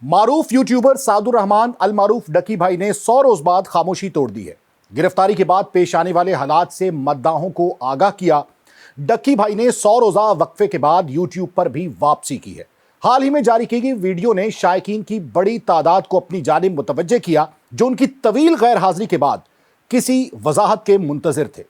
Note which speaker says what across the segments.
Speaker 1: معروف یوٹیوبر سعد الرحمان المعروف ڈکی بھائی نے 100 روز بعد خاموشی توڑ دی ہے۔ گرفتاری کے بعد پیش آنے والے حالات سے مداحوں کو آگاہ کیا۔ ڈکی بھائی نے 100 روزہ وقفے کے بعد یوٹیوب پر بھی واپسی کی ہے۔ حال ہی میں جاری کی گئی ویڈیو نے شائقین کی بڑی تعداد کو اپنی جانب متوجہ کیا، جو ان کی طویل غیر حاضری کے بعد کسی وضاحت کے منتظر تھے۔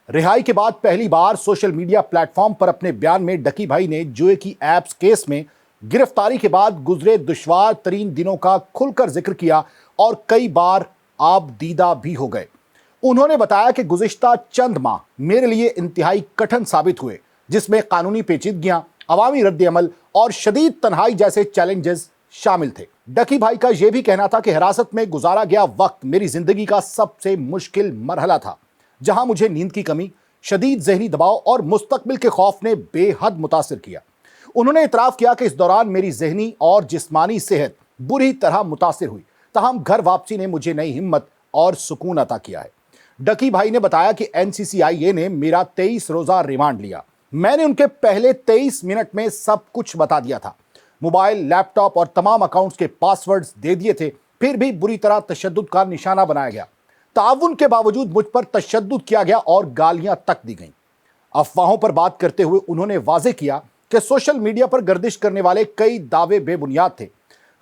Speaker 1: رہائی کے بعد پہلی بار سوشل میڈیا پلیٹ فارم پر اپنے بیان میں ڈکی بھائی نے جوئے کی ایپس کیس میں گرفتاری کے بعد گزرے دشوار ترین دنوں کا کھل کر ذکر کیا اور کئی بار آپ دیدہ بھی ہو گئے۔ انہوں نے بتایا کہ گزشتہ چند ماہ میرے لیے انتہائی کٹھن ثابت ہوئے، جس میں قانونی پیچیدگیاں، عوامی رد عمل اور شدید تنہائی جیسے چیلنجز شامل تھے۔ ڈکی بھائی کا یہ بھی کہنا تھا کہ حراست میں گزارا گیا وقت میری زندگی کا سب سے مشکل مرحلہ تھا، جہاں مجھے نیند کی کمی، شدید ذہنی دباؤ اور مستقبل کے خوف نے بے حد متاثر کیا۔ انہوں نے اعتراف کیا کہ اس دوران میری ذہنی اور جسمانی صحت بری طرح متاثر ہوئی، تاہم گھر واپسی نے مجھے نئی ہمت اور سکون عطا کیا ہے۔ ڈکی بھائی نے بتایا کہ NCCIA نے میرا 23 روزہ ریمانڈ لیا۔ میں نے ان کے پہلے 23 منٹ میں سب کچھ بتا دیا تھا، موبائل، لیپ ٹاپ اور تمام اکاؤنٹس کے پاس ورڈز دے دیے تھے، پھر بھی بری طرح تشدد کا نشانہ بنایا گیا۔ تعاون کے باوجود مجھ پر تشدد کیا گیا اور گالیاں تک دی گئیں۔ افواہوں پر بات کرتے ہوئے انہوں نے واضح کیا کہ سوشل میڈیا پر گردش کرنے والے کئی دعوے بے بنیاد تھے۔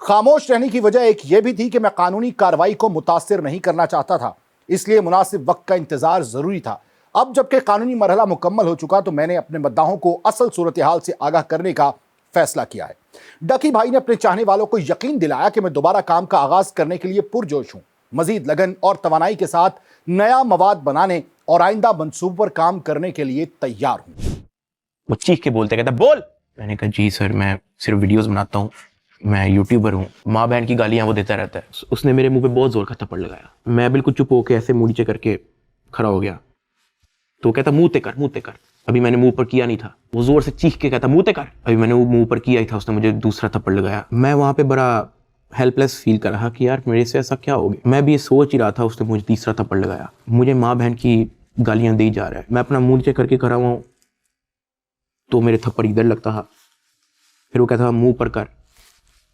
Speaker 1: خاموش رہنے کی وجہ ایک یہ بھی تھی کہ میں قانونی کارروائی کو متاثر نہیں کرنا چاہتا تھا، اس لیے مناسب وقت کا انتظار ضروری تھا۔ اب جبکہ قانونی مرحلہ مکمل ہو چکا تو میں نے اپنے مداحوں کو اصل صورتحال سے آگاہ کرنے کا فیصلہ کیا ہے۔ ڈکی بھائی نے اپنے چاہنے والوں کو یقین دلایا کہ میں دوبارہ کام کا آغاز کرنے کے لیے پرجوش ہوں، مزید لگن اور توانائی کے ساتھ نیا مواد بنانے اور آئندہ منصوبوں پر کام کرنے کے لیے تیار ہوں۔
Speaker 2: وہ چیخ کے بولتے کہتا بول۔ میں نے کہا جی سر، میں صرف ویڈیوز بناتا ہوں، میں یوٹیوبر ہوں۔ ماں بہن کی گالیاں وہ دیتا رہتا ہے۔ اس نے میرے منہ پہ بہت زور کا تھپڑ لگایا۔ میں بالکل چپ ہو کے ایسے منہ نیچے کر کے کھڑا ہو گیا، تو کہتا منہ تے کر، منہ تے کر۔ ابھی میں نے منہ پر کیا نہیں تھا، وہ زور سے چیخ کے کہتا منہ تے کر۔ ابھی میں نے وہ منہ پر کیا ہی تھا، اس نے مجھے دوسرا تھپڑ لگایا۔ میں وہاں پہ بڑا ہیلپ لیس فیل کر رہا کہ یار میرے سے ایسا کیا ہو گیا۔ میں بھی یہ سوچ ہی رہا تھا، اس نے مجھے تیسرا تھپڑ لگایا۔ مجھے ماں بہن کی گالیاں دی جا رہا ہے، میں اپنا منہ نیچے کر کے کھڑا ہوا ہوں تو میرے تھپڑ ادھر لگتا ہے، پھر وہ کہتا منہ پر کر،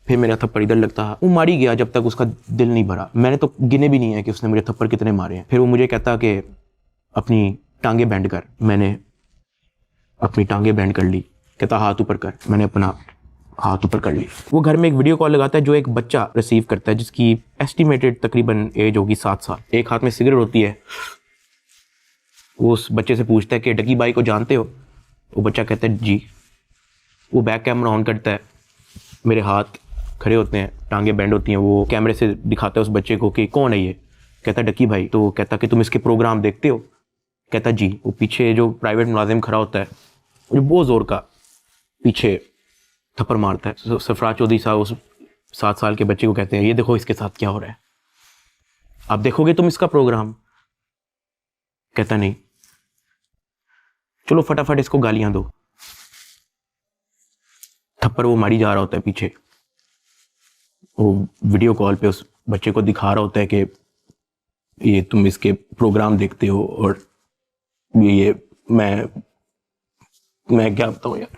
Speaker 2: پھر میرا تھپڑ ادھر لگتا ہے۔ وہ ماری گیا جب تک اس کا دل نہیں بھرا۔ میں نے تو گنے بھی نہیں ہے کہ اس نے مجھے تھپڑ کتنے مارے ہیں۔ پھر وہ مجھے کہتا کہ اپنی ٹانگیں بینڈ کر۔ میں نے اپنی ٹانگیں بینڈ کر لی۔ کہتا ہاتھ اوپر کر۔ میں نے اپنا ہاتھ اوپر کر لی۔ وہ گھر میں ایک ویڈیو کال لگاتا ہے جو ایک بچہ ریسیو کرتا ہے، جس کی ایسٹیمیٹڈ تقریباً ایج ہوگی 7 سال۔ ایک ہاتھ میں سگریٹ ہوتی ہے۔ وہ اس بچے سے پوچھتا ہے کہ ڈکی بھائی کو جانتے ہو؟ وہ بچہ کہتا ہے جی۔ وہ بیک کیمرہ آن کرتا ہے، میرے ہاتھ کھڑے ہوتے ہیں، ٹانگیں بینڈ ہوتی ہیں۔ وہ کیمرے سے دکھاتا ہے اس بچے کو کہ کون ہے یہ؟ کہتا ہے ڈکی بھائی۔ تو وہ کہتا کہ تم اس کے پروگرام دیکھتے ہو؟ کہتا جی۔ وہ پیچھے جو پرائیویٹ ملازم کھڑا ہوتا ہے، جو بہت زور کا پیچھے تھپڑ مارتا ہے۔ سرفراز چودھری صاحب اس 7 سال کے بچے کو کہتے ہیں یہ دیکھو اس کے ساتھ کیا ہو رہا ہے، آپ دیکھو گے تم اس کا پروگرام؟ کہتا نہیں۔ چلو فٹافٹ اس کو گالیاں دو۔ تھپڑ وہ ماری جا رہا ہوتا ہے پیچھے۔ وہ ویڈیو کال پہ اس بچے کو دکھا رہا ہوتا ہے کہ یہ تم اس کے پروگرام دیکھتے ہو، اور یہ میں کیا بتاؤں یار۔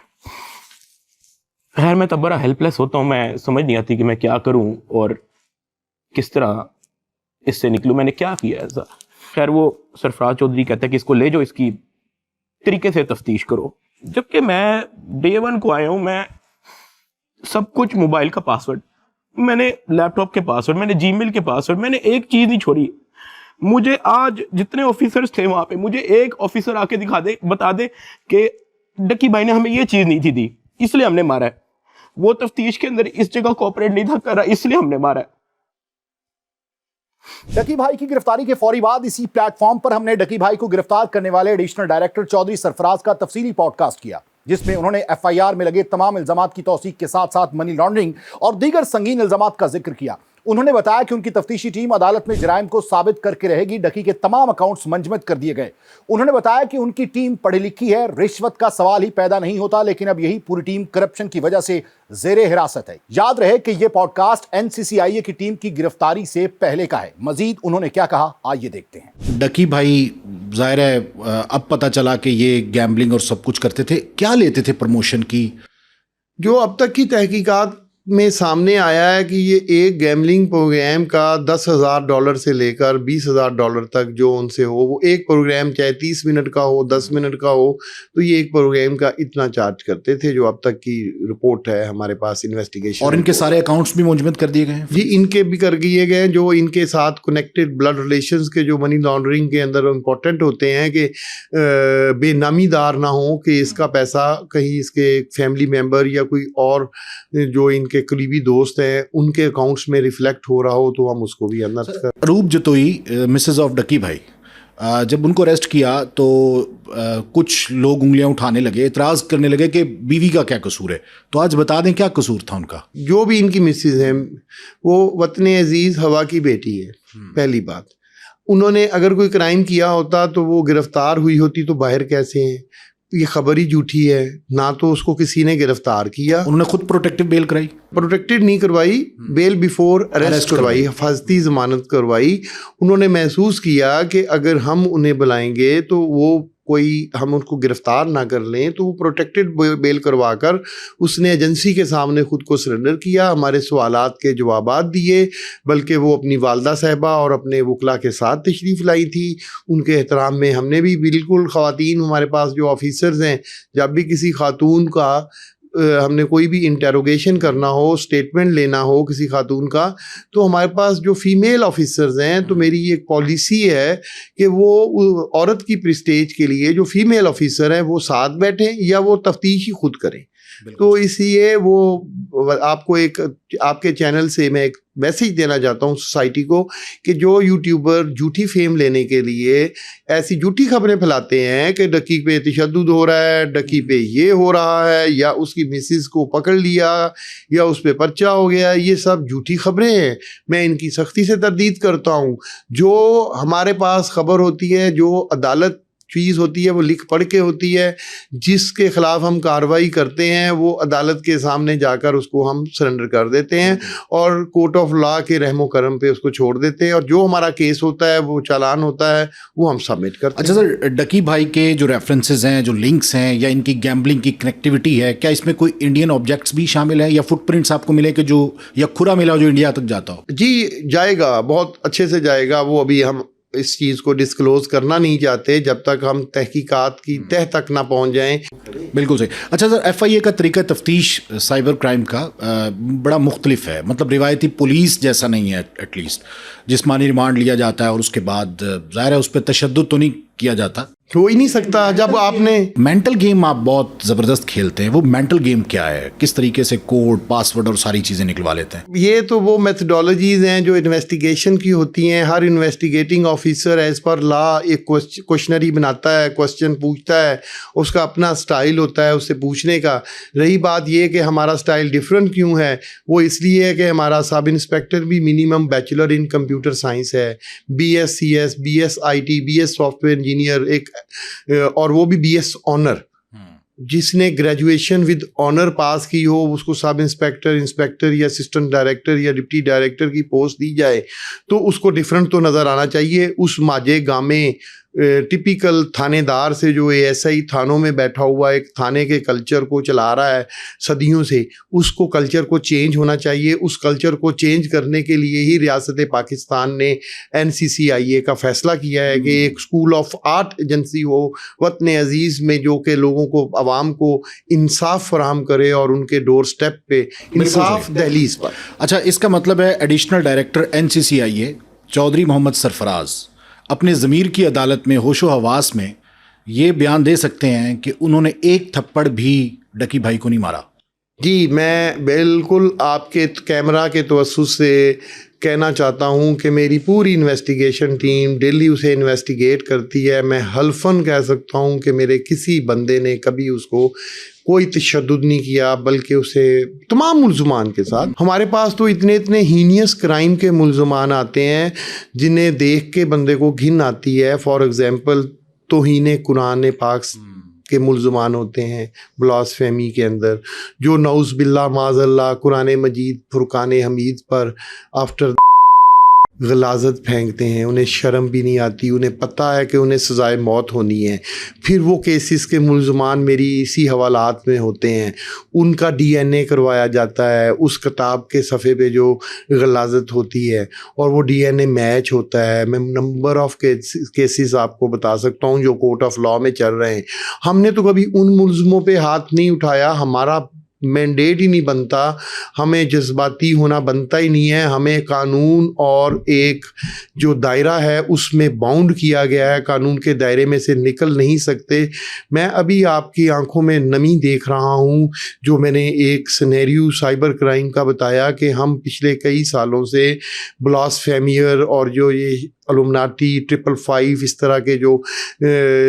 Speaker 2: خیر میں تب بڑا ہیلپ لیس ہوتا ہوں، میں سمجھ نہیں آتی کہ میں کیا کروں اور کس طرح اس سے نکلوں۔ میں نے کیا کیا ایسا؟ خیر وہ سرفراز چودھری کہتا ہے کہ اس کو لے جاؤ، اس کی طریقے سے تفتیش کرو۔ جبکہ میں ڈے 1 کو آیا ہوں، میں سب کچھ، موبائل کا پاسورڈ، میں نے لیپ ٹاپ کے پاسورڈ، میں نے جی میل کے پاسورڈ، میں نے ایک چیز نہیں چھوڑی۔ مجھے آج جتنے آفیسرز تھے وہاں پہ، مجھے ایک آفیسر آ کے دکھا دے، بتا دے کہ ڈکی بھائی نے ہمیں یہ چیز نہیں تھی دی، اس لیے ہم نے مارا ہے، وہ تفتیش کے اندر اس جگہ کوآپریٹ نہیں تھا کر رہا، اس لیے ہم نے مارا ہے۔
Speaker 1: ڈکی بھائی کی گرفتاری کے فوری بعد اسی پلیٹ فارم پر ہم نے ڈکی بھائی کو گرفتار کرنے والے ایڈیشنل ڈائریکٹر چودھری سرفراز کا تفصیلی پوڈ کاسٹ کیا، جس میں انہوں نے FIR میں لگے تمام الزامات کی توثیق کے ساتھ ساتھ منی لانڈرنگ اور دیگر سنگین الزامات کا ذکر کیا۔ انہوں نے بتایا کہ ان کی تفتیشی ٹیم عدالت میں جرائم کو ثابت کر کے رہے گی۔ ڈکی کے تمام اکاؤنٹس منجمد کر دیے گئے۔ انہوں نے بتایا کہ ان کی ٹیم پڑھی لکھی ہے، رشوت کا سوال ہی پیدا نہیں ہوتا، لیکن اب یہی پوری ٹیم کرپشن کی وجہ سے زیر حراست ہے۔ یاد رہے کہ یہ پوڈ کاسٹ NCCIA کی ٹیم کی گرفتاری سے پہلے کا ہے۔ مزید انہوں نے کیا کہا، آئیے دیکھتے ہیں۔
Speaker 3: ڈکی بھائی ظاہر ہے اب پتہ چلا کہ یہ گیمبلنگ اور سب کچھ کرتے تھے، کیا لیتے تھے پروموشن کی؟
Speaker 4: جو اب تک کی تحقیقات میں سامنے آیا ہے کہ یہ ایک گیملنگ پروگرام کا $10,000 سے لے کر $20,000 تک جو ان سے ہو، وہ ایک پروگرام چاہے 30 منٹ کا ہو 10 منٹ کا ہو، تو یہ ایک پروگرام کا اتنا چارج کرتے تھے، جو اب تک کی رپورٹ ہے ہمارے پاس انویسٹیگیشن.
Speaker 1: اور ان کے سارے اکاؤنٹس بھی منجمد کر دیے گئے ہیں؟
Speaker 4: جی ان کے بھی کر دیے گئے ہیں، جو ان کے ساتھ کنیکٹڈ بلڈ ریلیشنز کے جو منی لانڈرنگ کے اندر امپورٹنٹ ہوتے ہیں کہ بے نامی دار نہ ہوں کہ اس کا پیسہ کہیں اس کے فیملی ممبر یا کوئی اور جو ان کے قریبی دوست ہیں ان کے اکاؤنٹس میں ریفلیکٹ ہو رہا ہو، تو ہم اس کو بھی اندر.
Speaker 1: روپ جتوئی مسز آف ڈکی بھائی، جب ان کو اریسٹ کیا تو کچھ لوگ انگلیاں اٹھانے لگے، اعتراض کرنے لگے کہ بیوی کا کیا قصور ہے، تو آج بتا دیں کیا قصور تھا ان کا.
Speaker 4: جو بھی ان کی مسز ہیں وہ وطن عزیز ہوا کی بیٹی ہے. پہلی بات، انہوں نے اگر کوئی کرائم کیا ہوتا تو وہ گرفتار ہوئی ہوتی، تو باہر کیسے ہیں؟ یہ خبر ہی جھوٹی ہے. نہ تو اس کو کسی نے گرفتار کیا،
Speaker 1: انہوں نے خود پروٹیکٹیو بیل کرائی،
Speaker 4: پروٹیکٹڈ نہیں کروائی، بیل بیفور اریسٹ کروائی، حفاظتی ضمانت کروائی. انہوں نے محسوس کیا کہ اگر ہم انہیں بلائیں گے تو وہ کوئی ہم ان کو گرفتار نہ کر لیں، تو وہ پروٹیکٹڈ بیل کروا کر اس نے ایجنسی کے سامنے خود کو سرنڈر کیا. ہمارے سوالات کے جوابات دیے، بلکہ وہ اپنی والدہ صاحبہ اور اپنے وکلا کے ساتھ تشریف لائی تھی. ان کے احترام میں ہم نے بھی بالکل، خواتین ہمارے پاس جو آفیسرز ہیں، جب بھی کسی خاتون کا ہم نے کوئی بھی انٹیروگیشن کرنا ہو، اسٹیٹمنٹ لینا ہو کسی خاتون کا، تو ہمارے پاس جو فیمیل آفیسرز ہیں، تو میری ایک پالیسی ہے کہ وہ عورت کی پریسٹیج کے لیے جو فیمیل آفیسر ہیں وہ ساتھ بیٹھیں یا وہ تفتیش ہی خود کریں. تو اس لیے وہ آپ کو ایک آپ کے چینل سے میں ایک میسیج دینا چاہتا ہوں سوسائٹی کو کہ جو یوٹیوبر جھوٹی فیم لینے کے لیے ایسی جھوٹی خبریں پھیلاتے ہیں کہ ڈکی پہ تشدد ہو رہا ہے، ڈکی پہ یہ ہو رہا ہے، یا اس کی مسز کو پکڑ لیا، یا اس پہ پرچہ ہو گیا، یہ سب جھوٹی خبریں ہیں. میں ان کی سختی سے تردید کرتا ہوں. جو ہمارے پاس خبر ہوتی ہے، جو عدالت چیز ہوتی ہے، وہ لکھ پڑھ کے ہوتی ہے. جس کے خلاف ہم کارروائی کرتے ہیں وہ عدالت کے سامنے جا کر اس کو ہم سرنڈر کر دیتے ہیں اور کورٹ آف لا کے رحم و کرم پہ اس کو چھوڑ دیتے ہیں. اور جو ہمارا کیس ہوتا ہے، وہ چالان ہوتا ہے، وہ ہم سبمٹ کرتے ہیں.
Speaker 1: اچھا سر، ڈکی بھائی کے جو ریفرنسز ہیں، جو لنکس ہیں، یا ان کی گیمبلنگ کی کنیکٹیوٹی ہے، کیا اس میں کوئی انڈین آبجیکٹس بھی شامل ہیں یا فٹ پرنٹس آپ کو ملے کہ جو یا کھرا ملا جو انڈیا تک جاتا ہو؟
Speaker 4: جی جائے گا، بہت اچھے سے جائے گا. وہ ابھی ہم اس چیز کو ڈسکلوز کرنا نہیں چاہتے جب تک ہم تحقیقات کی تہ تک نہ پہنچ جائیں.
Speaker 1: بالکل صحیح. اچھا سر، ایف آئی اے کا طریقہ تفتیش سائبر کرائم کا بڑا مختلف ہے، مطلب روایتی پولیس جیسا نہیں ہے. ایٹ لیسٹ جسمانی ریمانڈ لیا جاتا ہے اور اس کے بعد ظاہر ہے اس پہ تشدد تو نہیں کیا جاتا.
Speaker 4: ہو ہی نہیں سکتا. جب آپ نے
Speaker 1: مینٹل گیم آپ بہت زبردست کھیلتے ہیں، وہ مینٹل گیم کیا ہے؟ کس طریقے سے کوڈ، پاسورڈ اور ساری چیزیں نکلوا لیتے ہیں؟
Speaker 4: یہ تو وہ میتھڈالوجیز ہیں جو انویسٹیگیشن کی ہوتی ہیں. ہر انویسٹیگیٹنگ آفیسر ایز پر لا ایک کوشچنری بناتا ہے، کوشچن پوچھتا ہے، اس کا اپنا سٹائل ہوتا ہے اس سے پوچھنے کا. رہی بات یہ کہ ہمارا سٹائل ڈیفرنٹ کیوں ہے، وہ اس لیے ہے کہ ہمارا سب انسپیکٹر بھی minimum bachelor in computer science ہے، BScs، BSIT، BS soft where engineer, ایک اور وہ بھی BS آنر. جس نے گریجویشن ود آنر پاس کی ہو اس کو سب انسپیکٹر یا اسسٹنٹ ڈائریکٹر یا ڈپٹی ڈائریکٹر کی پوسٹ دی جائے تو اس کو ڈفرینٹ تو نظر آنا چاہیے. اس ماجے گامے ٹپیکل تھانے دار سے جو ASI تھانوں میں بیٹھا ہوا ایک تھانے کے کلچر کو چلا رہا ہے صدیوں سے، اس کو کلچر کو چینج ہونا چاہیے. اس کلچر کو چینج کرنے کے لیے ہی ریاست پاکستان نے NCCIA کا فیصلہ کیا ہے کہ ایک اسکول آف آرٹ ایجنسی ہو وطن عزیز میں، جو کہ لوگوں کو، عوام کو انصاف فراہم کرے اور ان کے ڈور سٹیپ پہ انصاف دہلیز پر.
Speaker 1: اچھا، اس کا مطلب ہے additional director NCCIA Chaudhry Muhammad Sarfaraz اپنے ضمیر کی عدالت میں ہوش و حواس میں یہ بیان دے سکتے ہیں کہ انہوں نے ایک تھپڑ بھی ڈکی بھائی کو نہیں مارا؟
Speaker 4: جی میں بالکل آپ کے کیمرہ کے توسط سے کہنا چاہتا ہوں کہ میری پوری انویسٹیگیشن ٹیم ڈیلی اسے انویسٹیگیٹ کرتی ہے. میں حلفاً کہہ سکتا ہوں کہ میرے کسی بندے نے کبھی اس کو کوئی تشدد نہیں کیا، بلکہ اسے تمام ملزمان کے ساتھ. ہمارے پاس تو اتنے ہینیس کرائم کے ملزمان آتے ہیں جنہیں دیکھ کے بندے کو گھن آتی ہے. فار ایگزامپل توہین قرآن پاک کے ملزمان ہوتے ہیں بلاسفیمی کے اندر، جو نعوذ باللہ معاذ اللہ قرآن مجید فرقان حمید پر آفٹر غلاظت پھینکتے ہیں, انہیں شرم بھی نہیں آتی, انہیں پتہ ہے کہ انہیں سزائے موت ہونی ہے, پھر وہ کیسز کے ملزمان میری اسی حوالات میں ہوتے ہیں, ان کا ڈی این اے کروایا جاتا ہے اس کتاب کے صفحے پہ جو غلاظت ہوتی ہے, اور وہ ڈی این اے میچ ہوتا ہے. میں نمبر آف کیسز آپ کو بتا سکتا ہوں جو کورٹ آف لاء میں چل رہے ہیں. ہم نے تو کبھی ان ملزموں پہ ہاتھ نہیں اٹھایا, ہمارا مینڈیٹ ہی نہیں بنتا, ہمیں جذباتی ہونا بنتا ہی نہیں ہے, ہمیں قانون اور ایک جو دائرہ ہے اس میں باؤنڈ کیا گیا ہے, قانون کے دائرے میں سے نکل نہیں سکتے. میں ابھی آپ کی آنکھوں میں نمی دیکھ رہا ہوں جو میں نے ایک سینیریو سائبر کرائم کا بتایا کہ ہم پچھلے کئی سالوں سے بلاسفیمیئر اور جو یہ الومناٹی 555 اس طرح کے جو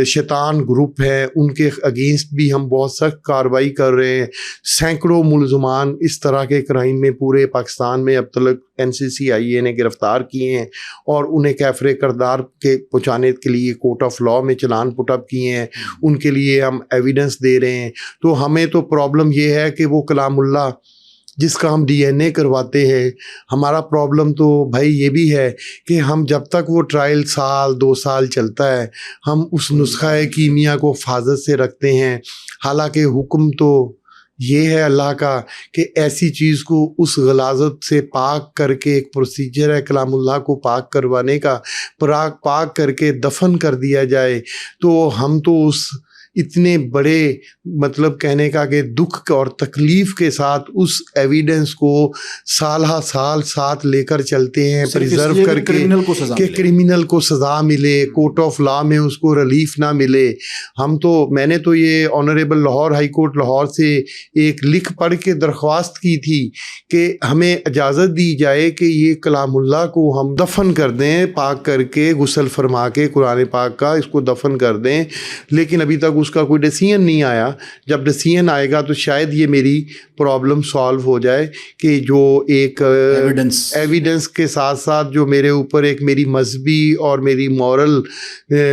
Speaker 4: شیطان گروپ ہیں ان کے اگینسٹ بھی ہم بہت سخت کارروائی کر رہے ہیں. سینکڑوں ملزمان اس طرح کے کرائم میں پورے پاکستان میں اب تک NCCIA نے گرفتار کیے ہیں, اور انہیں کیفر کردار کے پہنچانے کے لیے کورٹ آف لاء میں چلان پٹ اپ کیے ہیں, ان کے لیے ہم ایویڈنس دے رہے ہیں. تو ہمیں تو پرابلم یہ ہے کہ وہ کلام اللہ جس کا ہم ڈی این اے کرواتے ہیں, ہمارا پرابلم تو بھائی یہ بھی ہے کہ ہم جب تک وہ ٹرائل 1-2 سال چلتا ہے ہم اس نسخہ کیمیا کو حفاظت سے رکھتے ہیں, حالانکہ حکم تو یہ ہے اللہ کا کہ ایسی چیز کو اس غلاظت سے پاک کر کے, ایک پروسیجر ہے کلام اللہ کو پاک کروانے کا, پاک کر کے دفن کر دیا جائے. تو ہم تو اس اتنے بڑے مطلب کہنے کا کہ دکھ اور تکلیف کے ساتھ اس ایویڈنس کو سالہ سال ساتھ لے کر چلتے ہیں, پریزرو کر کے کہ کرمنل کو سزا ملے, کورٹ آف لاء میں اس کو ریلیف نہ ملے. ہم تو میں نے تو یہ honourable Lahore high court Lahore سے ایک لکھ پڑھ کے درخواست کی تھی کہ ہمیں اجازت دی جائے کہ یہ کلام اللہ کو ہم دفن کر دیں, پاک کر کے غسل فرما کے قرآن پاک کا اس کو دفن کر دیں. لیکن ابھی تک اس کا کوئی ڈیسیژن نہیں آیا. جب ڈیسیژن آئے گا تو شاید یہ میری پرابلم سالو ہو جائے کہ جو ایک ایویڈنس کے ساتھ ساتھ جو میرے اوپر ایک میری مذہبی اور میری مورل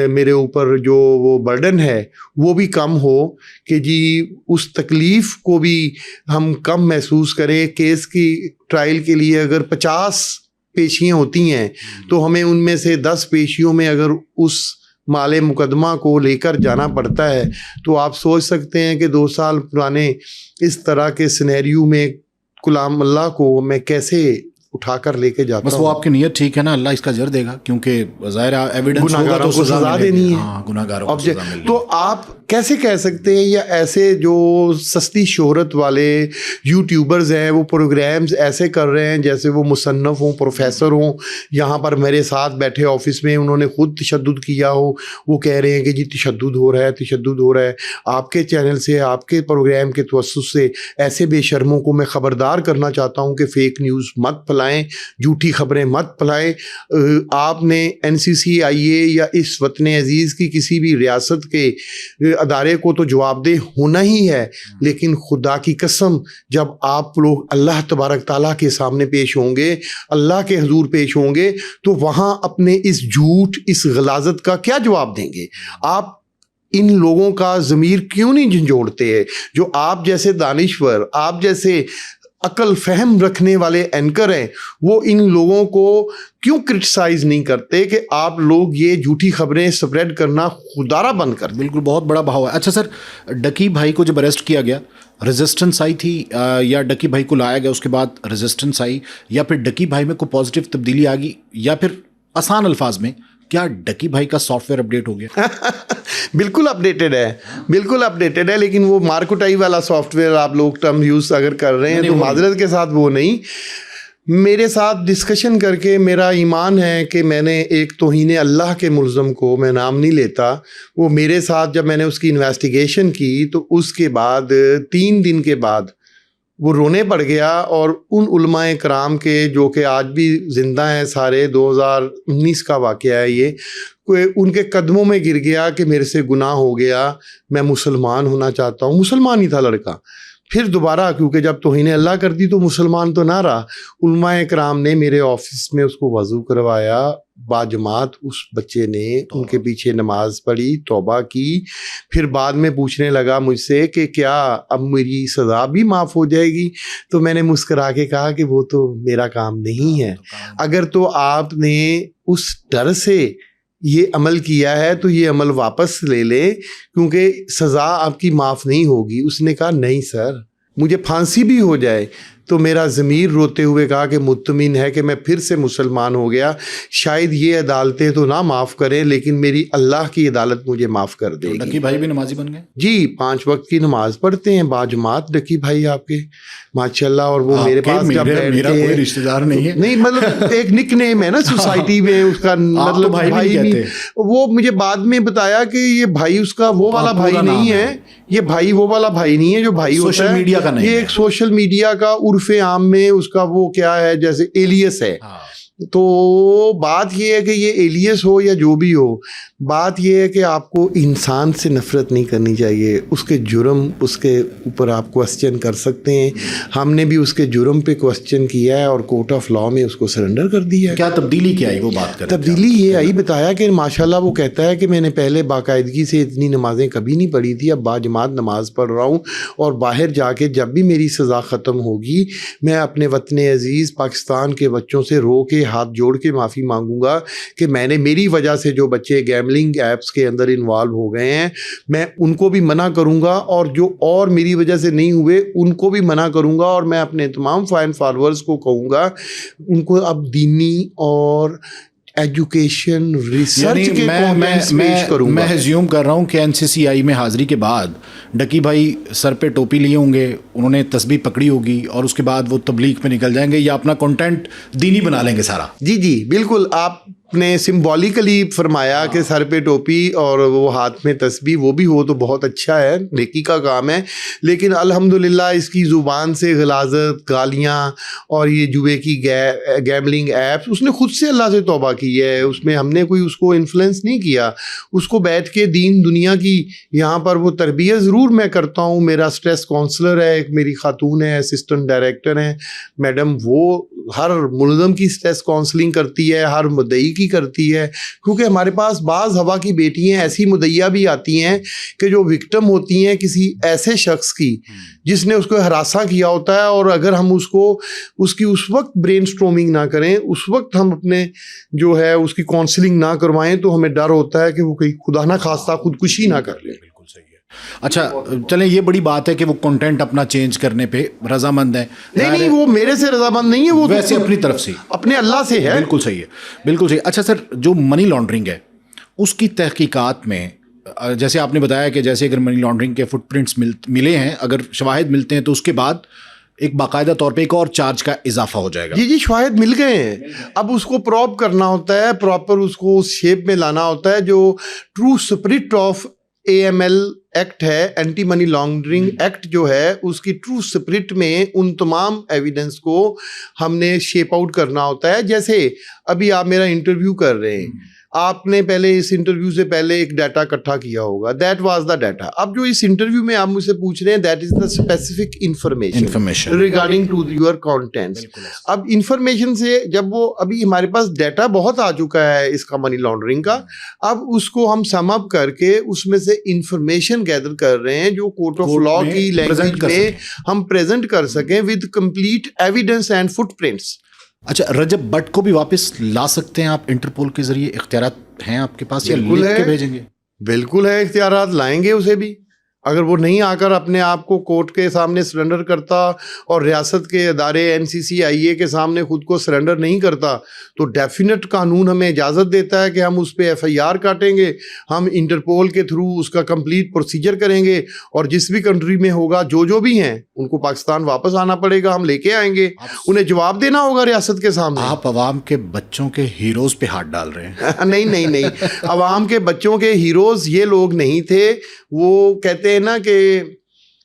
Speaker 4: میرے اوپر جو وہ برڈن ہے وہ بھی کم ہو, کہ جی اس تکلیف کو بھی ہم کم محسوس کریں. کیس کی ٹرائل کے لیے اگر 50 پیشیاں ہوتی ہیں تو ہمیں ان میں سے 10 پیشیوں میں اگر اس مال مقدمہ کو لے کر جانا پڑتا ہے تو آپ سوچ سکتے ہیں کہ 2 سال پرانے اس طرح کے سینیریو میں کلام اللہ کو میں کیسے اٹھا کر لے کے جاتا ہوں.
Speaker 3: بس وہ آپ کی نیت ٹھیک ہے نا, اللہ اس کا اجر دے گا, کیونکہ ظاہر ایویڈنس
Speaker 4: گناہگاروں کو سزا دینی ہے.
Speaker 3: گناہگاروں کو سزا ملے.
Speaker 4: تو آپ کیسے کہہ سکتے ہیں, یا ایسے جو سستی شہرت والے یوٹیوبرز ہیں وہ پروگرامز ایسے کر رہے ہیں جیسے وہ مصنف ہوں, پروفیسر ہوں, یہاں پر میرے ساتھ بیٹھے آفس میں انہوں نے خود تشدد کیا ہو, وہ کہہ رہے ہیں کہ جی تشدد ہو رہا ہے, تشدد ہو رہا ہے. آپ کے چینل سے, آپ کے پروگرام کے توسط سے ایسے بے شرموں کو میں خبردار کرنا چاہتا ہوں کہ فیک نیوز مت پھیلائیں, جھوٹی خبریں مت پھیلائیں. آپ نے NCCIA یا اس وطن عزیز کی کسی بھی ریاست کے ادارے کو تو جواب دہ ہونا ہی ہے, لیکن خدا کی قسم جب آپ لوگ اللہ تبارک تعالیٰ کے سامنے پیش ہوں گے, اللہ کے حضور پیش ہوں گے, تو وہاں اپنے اس جھوٹ, اس غلاظت کا کیا جواب دیں گے؟ آپ ان لوگوں کا ضمیر کیوں نہیں جھنجھوڑتے ہیں؟ جو آپ جیسے دانشور, آپ جیسے عقل فہم رکھنے والے اینکر ہیں, وہ ان لوگوں کو کیوں کرٹیسائز نہیں کرتے کہ آپ لوگ یہ جھوٹی خبریں سپریڈ کرنا خودارہ بند کر؟
Speaker 3: بالکل, بہت بڑا بہاؤ ہے. اچھا سر, ڈکی بھائی کو جب اریسٹ کیا گیا ریزسٹنس آئی تھی, یا ڈکی بھائی کو لایا گیا اس کے بعد ریزسٹنس آئی, یا پھر ڈکی بھائی میں کوئی پازیٹیو تبدیلی آ گئی, یا پھر آسان الفاظ میں کیا ڈکی بھائی کا سافٹ ویئر اپڈیٹ ہو گیا؟
Speaker 4: بالکل اپڈیٹڈ ہے, بالکل اپڈیٹڈ ہے, لیکن وہ مارکوٹائی والا سافٹ ویئر آپ لوگ ٹرم یوز اگر کر رہے ہیں تو معذرت کے ساتھ وہ نہیں. میرے ساتھ ڈسکشن کر کے میرا ایمان ہے کہ میں نے ایک توہین اللہ کے ملزم کو, میں نام نہیں لیتا, وہ میرے ساتھ جب میں نے اس کی انویسٹیگیشن کی تو اس کے بعد 3 دن کے بعد وہ رونے پڑ گیا, اور ان علماء کرام کے جو کہ آج بھی زندہ ہیں سارے, 2019 کا واقعہ ہے یہ, ان کے قدموں میں گر گیا کہ میرے سے گناہ ہو گیا, میں مسلمان ہونا چاہتا ہوں. مسلمان ہی تھا لڑکا, پھر دوبارہ کیونکہ جب توہین اللہ کر دی تو مسلمان تو نہ رہا، علماء کرام نے میرے آفس میں اس کو وضو کروایا، باجماعت اس بچے نے ان کے پیچھے نماز پڑھی، توبہ کی، پھر بعد میں پوچھنے لگا مجھ سے کہ کیا اب میری سزا بھی معاف ہو جائے گی؟ تو میں نے مسکرا کے کہا کہ وہ تو میرا کام نہیں ہے، اگر تو آپ نے اس ڈر سے یہ عمل کیا ہے تو یہ عمل واپس لے لیں کیونکہ سزا آپ کی معاف نہیں ہوگی۔ اس نے کہا نہیں سر، مجھے پھانسی بھی ہو جائے تو میرا ضمیر روتے ہوئے کہا کہ مطمئن ہے کہ میں پھر سے مسلمان ہو گیا، شاید یہ عدالتیں تو نہ معاف کریں لیکن میری اللہ کی عدالت مجھے معاف کر دے گی۔
Speaker 1: ڈکی بھائی بھی نمازی بن گئے؟
Speaker 4: جی 5 وقت کی نماز پڑھتے ہیں باجماعت ڈکی بھائی آپ کے، ماشاءاللہ، اور وہ میرے پاس جب
Speaker 1: میرا
Speaker 4: بیٹھتے
Speaker 1: کوئی
Speaker 4: ہیں،
Speaker 1: رشتہ دار نہیں ہے،
Speaker 4: نہیں مطلب ایک نک نیم ہے نا سوسائٹی میں اس کا، مطلب بھائی نہیں، وہ مجھے بعد میں بتایا کہ یہ بھائی اس کا وہ والا بھائی نہیں ہے، یہ بھائی وہ والا بھائی نہیں ہے جو بھائی ہوتا ہے،
Speaker 1: میڈیا کا نہیں،
Speaker 4: یہ ایک سوشل میڈیا کا عرف عام میں اس کا وہ کیا ہے جیسے ایلیس ہے۔ تو بات یہ ہے کہ یہ ایلیس ہو یا جو بھی ہو، بات یہ ہے کہ آپ کو انسان سے نفرت نہیں کرنی چاہیے، اس کے جرم اس کے اوپر آپ کوسچن کر سکتے ہیں، ہم نے بھی اس کے جرم پہ کوسچن کیا ہے اور کورٹ آف لا میں اس کو سرنڈر کر دیا ہے۔
Speaker 1: کیا تبدیلی کیا آئی وہ بات کریں؟
Speaker 4: تبدیلی یہ آئی، بتایا کہ ماشاءاللہ وہ کہتا ہے کہ میں نے پہلے باقاعدگی سے اتنی نمازیں کبھی نہیں پڑھی تھی، اب باجماعت نماز پڑھ رہا ہوں، اور باہر جا کے جب بھی میری سزا ختم ہوگی میں اپنے وطن عزیز پاکستان کے بچوں سے رو کے ہاتھ جوڑ کے معافی مانگوں گا کہ میں نے، میری وجہ سے جو بچے گیملنگ ایپس کے اندر انوالو ہو گئے ہیں میں ان کو بھی منع کروں گا، اور جو اور میری وجہ سے نہیں ہوئے ان کو بھی منع کروں گا، اور میں اپنے تمام فین فالوورز کو کہوں گا ان کو اب دینی اور ایجوکیشن ریسرچ کے کانٹینٹس پیش کروں گا۔
Speaker 1: میں ہزیوم کر رہا ہوں کہ NCCI میں حاضری کے بعد ڈکی بھائی سر پہ ٹوپی لیے ہوں گے، انہوں نے تسبیح پکڑی ہوگی، اور اس کے بعد وہ تبلیغ پہ نکل جائیں گے یا اپنا کنٹینٹ دینی بنا لیں گے سارا۔
Speaker 4: جی بالکل، آپ نے سمبولیکلی فرمایا کہ سر پہ ٹوپی اور وہ ہاتھ میں تسبیح، وہ بھی ہو تو بہت اچھا ہے، نیکی کا کام ہے، لیکن الحمدللہ اس کی زبان سے غلاظت، گالیاں اور یہ جوئے کی گیملنگ ایپس، اس نے خود سے اللہ سے توبہ کی ہے، اس میں ہم نے کوئی اس کو انفلوئنس نہیں کیا، اس کو بیٹھ کے دین دنیا کی یہاں پر وہ تربیت ضرور میں کرتا ہوں، میرا اسٹریس کونسلر ہے، ایک میری خاتون ہے اسسٹنٹ ڈائریکٹر ہیں میڈم، وہ ہر ملزم کی اسٹریس کونسلنگ کرتی ہے، ہر مدعی کی کرتی ہے، کیونکہ ہمارے پاس بعض ہوا کی بیٹیاں ایسی مدعیہ بھی آتی ہیں کہ جو وکٹم ہوتی ہیں کسی ایسے شخص کی جس نے اس کو ہراساں کیا ہوتا ہے، اور اگر ہم اس کی اس وقت برین سٹورمنگ نہ کریں، اس وقت ہم اپنے جو ہے اس کی کونسلنگ نہ کروائیں تو ہمیں ڈر ہوتا ہے کہ وہ کہیں خدا نہ خواستہ خودکشی نہ کر لے۔
Speaker 1: اچھا چلیں، یہ بڑی بات ہے کہ وہ کنٹینٹ اپنا چینج کرنے پہ رضامند ہیں۔
Speaker 4: نہیں وہ میرے سے رضامند نہیں ہے، وہ
Speaker 1: ویسے اپنی طرف سے
Speaker 4: اپنے اللہ سے ہے۔
Speaker 1: بالکل صحیح ہے، بالکل صحیح۔ اچھا سر، جو منی لانڈرنگ ہے اس کی تحقیقات میں جیسے آپ نے بتایا کہ جیسے اگر منی لانڈرنگ کے فٹ پرنٹس ملے ہیں، اگر شواہد ملتے ہیں تو اس کے بعد ایک باقاعدہ طور پہ ایک اور چارج کا اضافہ ہو جائے گا۔
Speaker 4: جی شواہد مل گئے ہیں، اب اس کو پروب کرنا ہوتا ہے، پراپر اس کو اس شیپ میں لانا ہوتا ہے جو true spirit of AML act ہے، اینٹی منی لانڈرنگ ایکٹ جو ہے، اس کی ٹرو اسپرٹ میں ان تمام ایویڈنس کو ہم نے شیپ آؤٹ کرنا ہوتا ہے۔ جیسے ابھی آپ میرا انٹرویو کر رہے ہیں، آپ نے پہلے اس انٹرویو سے پہلے ایک ڈیٹا اکٹھا کیا ہوگا، دیٹ واز دا ڈیٹا۔ اب جو اس انٹرویو میں آپ مجھ سے پوچھ رہے ہیں that is the specific information regarding to your contents. اب انفارمیشن سے جب وہ ابھی ہمارے پاس ڈیٹا بہت آ چکا ہے اس کا منی لانڈرنگ کا، اب اس کو ہم سم اپ کر کے اس میں سے انفارمیشن گیدر کر رہے ہیں جو کورٹ آف لا کی لینگویج میں ہم پریزنٹ کر سکیں with complete evidence and footprints.
Speaker 1: اچھا، رجب بٹ کو بھی واپس لا سکتے ہیں آپ انٹرپول کے ذریعے؟ اختیارات ہیں آپ کے پاس یا لکھ کے بھیجیں گے؟
Speaker 4: بالکل ہے، اختیارات لائیں گے اسے بھی، اگر وہ نہیں آ کر اپنے آپ کو کورٹ کے سامنے سرنڈر کرتا اور ریاست کے ادارے NCCIA کے سامنے خود کو سرنڈر نہیں کرتا تو ڈیفینٹ قانون ہمیں اجازت دیتا ہے کہ ہم اس پہ FIR کاٹیں گے، ہم انٹرپول کے تھرو اس کا کمپلیٹ پروسیجر کریں گے، اور جس بھی کنٹری میں ہوگا جو بھی ہیں ان کو پاکستان واپس آنا پڑے گا، ہم لے کے آئیں گے، انہیں جواب دینا ہوگا ریاست کے سامنے۔
Speaker 1: آپ عوام کے بچوں کے ہیروز پہ ہاتھ ڈال رہے ہیں۔
Speaker 4: نہیں عوام کے بچوں کے ہیروز یہ لوگ نہیں تھے، وہ کہتے ہیں نا کہ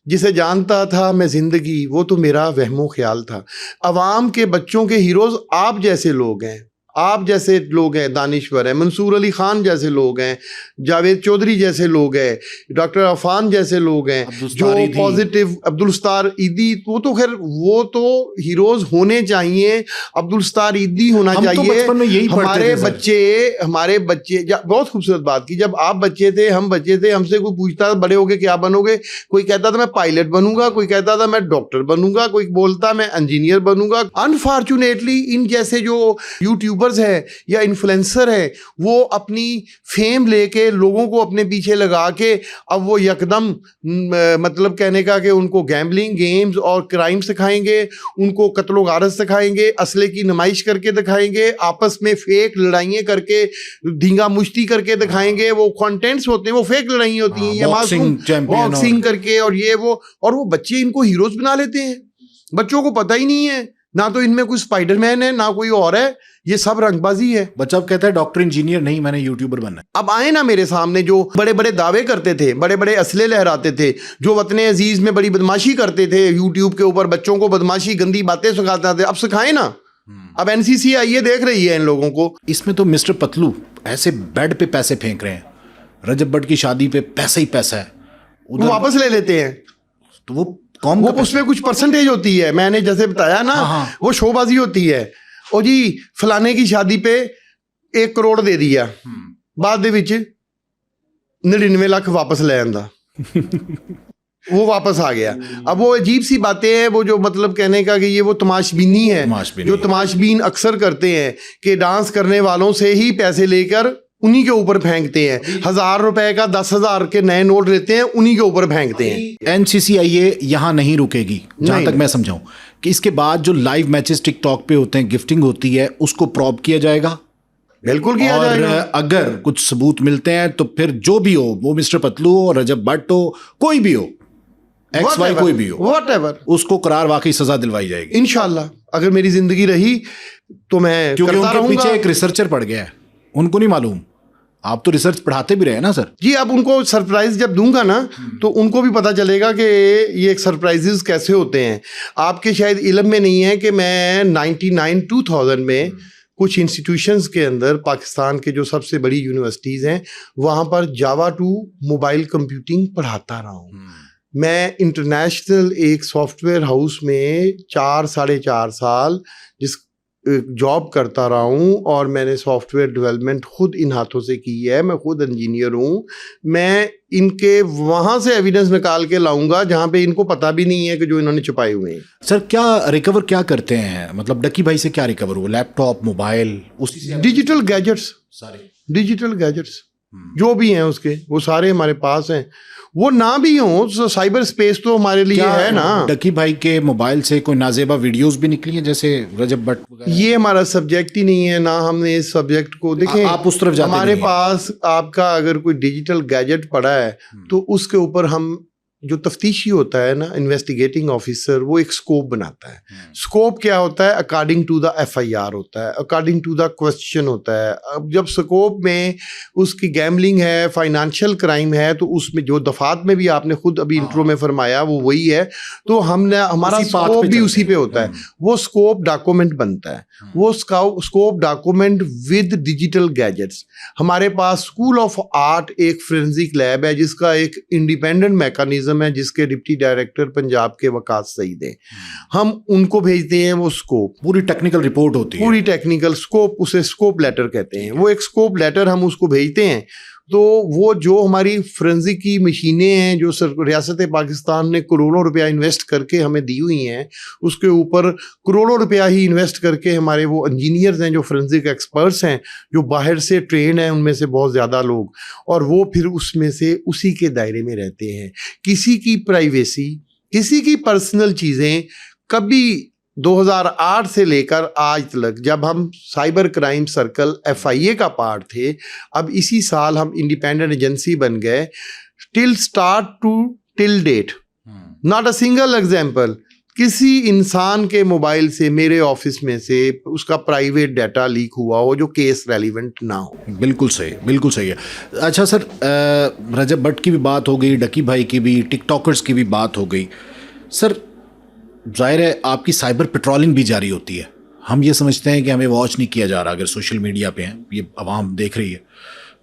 Speaker 4: جسے جانتا تھا میں زندگی وہ تو میرا وہم و خیال تھا۔ عوام کے بچوں کے ہیروز آپ جیسے لوگ ہیں، آپ جیسے لوگ ہیں، دانشور ہیں، منصور علی خان جیسے لوگ ہیں، جاوید چودھری جیسے لوگ ہیں، ڈاکٹر عفان جیسے لوگ ہیں جو پازیٹیو، عبدالستار ایدی، وہ تو خیر وہ تو ہیروز ہونے چاہیے، عبدالستار ایدی ہونا چاہیے. ہمارے بچے بہت خوبصورت بات کی، جب آپ بچے تھے، ہم بچے تھے، ہم سے کوئی پوچھتا تھا بڑے ہو کے کیا بنو گے، کوئی کہتا تھا میں پائلٹ بنوں گا، کوئی کہتا تھا میں ڈاکٹر بنوں گا، کوئی بولتا میں انجینئر بنوں گا. انفارچونیٹلی ان جیسے جو یوٹیوبرز ہیں یا انفلوئنسر ہیں، وہ اپنی فیم لے کے لوگوں کو اپنے پیچھے لگا کے اب وہ یکدم مطلب کہنے کا کہ ان کو گیمبلنگ، گیمز اور کرائم سکھائیں گے، ان کو قتل و غارت سکھائیں گے، اسلحے کی نمائش کر کے دکھائیں گے، آپس میں فیک لڑائیاں کر کے ڈھینگا مشتی کر کے دکھائیں گے. وہ کانٹینٹس ہوتے ہیں، وہ فیک لڑائی ہوتی ہیں، یا باکسنگ کر کے، اور وہ بچے ان کو ہیروز بنا لیتے ہیں. بچوں کو پتہ ہی نہیں ہے نہ تو ان میں کوئی اسپائڈر مین ہے، نہ کوئی اور ہے، یہ سب رنگ بازی ہے.
Speaker 3: بچہ اب کہتا ہے ڈاکٹر انجینئر نہیں، میں نے یوٹیوبر بننا ہے.
Speaker 4: اب آئے نا میرے سامنے جو بڑے بڑے دعوے کرتے تھے، بڑے بڑے اسلحے لہراتے تھے، جو وطن عزیز میں بڑی بدماشی کرتے تھے، یوٹیوب کے اوپر بچوں کو بدماشی گندی باتیں سکھاتے تھے، اب سکھائیں نا. اب NCC آئیے دیکھ رہی ہے ان لوگوں کو.
Speaker 3: اس میں تو مسٹر پتلو ایسے بیڈ پہ پیسے پھینک رہے ہیں، رجب بٹ کی شادی پہ پیسہ ہی پیسہ ہے،
Speaker 4: وہ واپس لے لیتے ہیں.
Speaker 3: تو وہ قوم
Speaker 4: وہ اس میں کچھ پرسنٹیج ہوتی ہے، میں نے جیسے بتایا نا، وہ شو بازی ہوتی ہے. او جی فلانے کی شادی پہ 1 کروڑ دے دیا، بعد دے وچ 99 لاکھ واپس لے آندا، وہ واپس آ گیا. اب وہ عجیب سی باتیں ہیں، وہ جو مطلب کہنے کا کہ یہ وہ تماش بینی ہے جو تماش بین اکثر کرتے ہیں کہ ڈانس کرنے والوں سے ہی پیسے لے کر انہی کے اوپر پھینکتے ہیں. 1000 روپے کا 10,000 کے نئے نوٹ لیتے ہیں، انہی کے اوپر پھینکتے ہیں.
Speaker 3: NCCIA یہاں نہیں رکے گی جہاں تک میں سمجھاؤں کہ اس کے بعد جو لائیو میچز ٹک ٹاک پہ ہوتے ہیں، گفٹنگ ہوتی ہے، اس کو پروب کیا جائے گا.
Speaker 4: بالکل کیا جائے گا.
Speaker 3: اگر کچھ ثبوت ملتے ہیں تو پھر جو بھی ہو، وہ mister Patlu who, Recep but ہو، کوئی بھی ہو، XY کوئی بھی ہو،
Speaker 4: واٹ ایور،
Speaker 3: اس کو قرار واقعی سزا دلوائی جائے گی
Speaker 4: انشاءاللہ. اگر میری زندگی رہی تو میں
Speaker 3: کیونکہ ان
Speaker 4: کرتا
Speaker 3: کے
Speaker 4: رہوں
Speaker 3: پیچھے
Speaker 4: گا.
Speaker 3: ایک ریسرچر پڑ گیا ہے، ان کو نہیں معلوم. آپ تو ریسرچ پڑھاتے بھی رہے نا سر.
Speaker 4: جی اب ان کو سرپرائز جب دوں گا نا تو ان کو بھی پتہ چلے گا کہ یہ ایک سرپرائزز کیسے ہوتے ہیں. آپ کے شاید علم میں نہیں ہے کہ میں 99-2000 میں کچھ انسٹیٹیوشنز کے اندر پاکستان کے جو سب سے بڑی یونیورسٹیز ہیں وہاں پر جاوا 2 موبائل کمپیوٹنگ پڑھاتا رہا ہوں. میں انٹرنیشنل ایک سافٹ ویئر ہاؤس میں 4-4.5 سال جس جاب کرتا رہا ہوں، اور میں نے سافٹ ویئر ڈیولپمنٹ خود ان ہاتھوں سے کی ہے. میں خود انجینئر ہوں. میں ان کے وہاں سے ایویڈنس نکال کے لاؤں گا جہاں پہ ان کو پتہ بھی نہیں ہے کہ جو انہوں نے چھپائے ہوئے ہیں.
Speaker 3: سر کیا ریکور کیا کرتے ہیں، مطلب ڈکی بھائی سے کیا ریکور ہوا؟ Laptop, mobile,
Speaker 4: digital gadgets, digital gadgets جو بھی ہیں اس کے، وہ سارے ہمارے پاس ہیں. وہ نہ بھی ہوں، سائبر اسپیس تو ہمارے لیے ہے نا.
Speaker 3: ڈکی بھائی کے موبائل سے کوئی نازیبا ویڈیوز بھی نکلی ہیں جیسے رجب بٹ؟
Speaker 4: یہ ہمارا سبجیکٹ ہی نہیں ہے، نہ ہم نے اس سبجیکٹ کو دیکھیں.
Speaker 3: آپ اس طرف جاتے
Speaker 4: ہمارے پاس آپ کا اگر کوئی ڈیجیٹل گیجٹ پڑا ہے تو اس کے اوپر ہم جو تفتیشی ہوتا ہے نا، انویسٹیگیٹنگ آفیسر، وہ ایک سکوپ بناتا ہے. سکوپ کیا ہوتا ہے؟ اکارڈنگ ٹو دا FIR ہوتا ہے، اکارڈنگ ٹو دا کوسچن ہوتا ہے. اب جب سکوپ میں اس کی گیملنگ ہے، فائنانشیل کرائم ہے، تو اس میں جو دفعات میں بھی آپ نے خود ابھی انٹرو میں فرمایا وہ وہی ہے. تو ہم نے ہمارا سکوپ بھی اسی پہ ہوتا ہے. وہ سکوپ ڈاکومنٹ بنتا ہے، وہ scope document with digital gadgets. ہمارے پاس اسکول آف آرٹ ایک فورینزک لیب ہے جس کا ایک انڈیپینڈنٹ میکانزم ہے، جس کے ڈپٹی ڈائریکٹر پنجاب کے وقاص سعید ہیں. ہم ان کو بھیجتے ہیں وہ سکوپ،
Speaker 3: پوری ٹیکنیکل رپورٹ ہوتی ہے،
Speaker 4: پوری ٹیکنیکل سکوپ، اسے سکوپ لیٹر کہتے ہیں. وہ ایک سکوپ لیٹر ہم اس کو بھیجتے ہیں. تو وہ جو ہماری فورینزک کی مشینیں ہیں جو ریاست پاکستان نے کروڑوں روپیہ انویسٹ کر کے ہمیں دی ہوئی ہیں، اس کے اوپر کروڑوں روپیہ ہی انویسٹ کر کے ہمارے وہ انجینئرز ہیں جو فورینزک ایکسپرٹس ہیں، جو باہر سے ٹرینڈ ہیں، ان میں سے بہت زیادہ لوگ، اور وہ پھر اس میں سے اسی کے دائرے میں رہتے ہیں. کسی کی پرائیویسی، کسی کی پرسنل چیزیں کبھی 2008 سے لے کر آج تک، جب ہم سائبر کرائم سرکل FIA کا پارٹ تھے، اب اسی سال ہم انڈیپینڈنٹ ایجنسی بن گئے، till start to till date not a single example کسی انسان کے موبائل سے، میرے آفس میں سے اس کا پرائیویٹ ڈیٹا لیک ہوا ہو جو کیس ریلیونٹ نہ ہو.
Speaker 3: بالکل صحیح، بالکل صحیح ہے. اچھا سر، رجب بٹ کی بھی بات ہو گئی، ڈکی بھائی کی بھی، ٹک ٹاکرز کی بھی بات ہو گئی. سر ظاہر ہے آپ کی سائبر پیٹرولنگ بھی جاری ہوتی ہے ہم یہ سمجھتے ہیں کہ ہمیں واچ نہیں کیا جا رہا. اگر سوشل میڈیا پہ ہیں, یہ عوام دیکھ رہی ہے,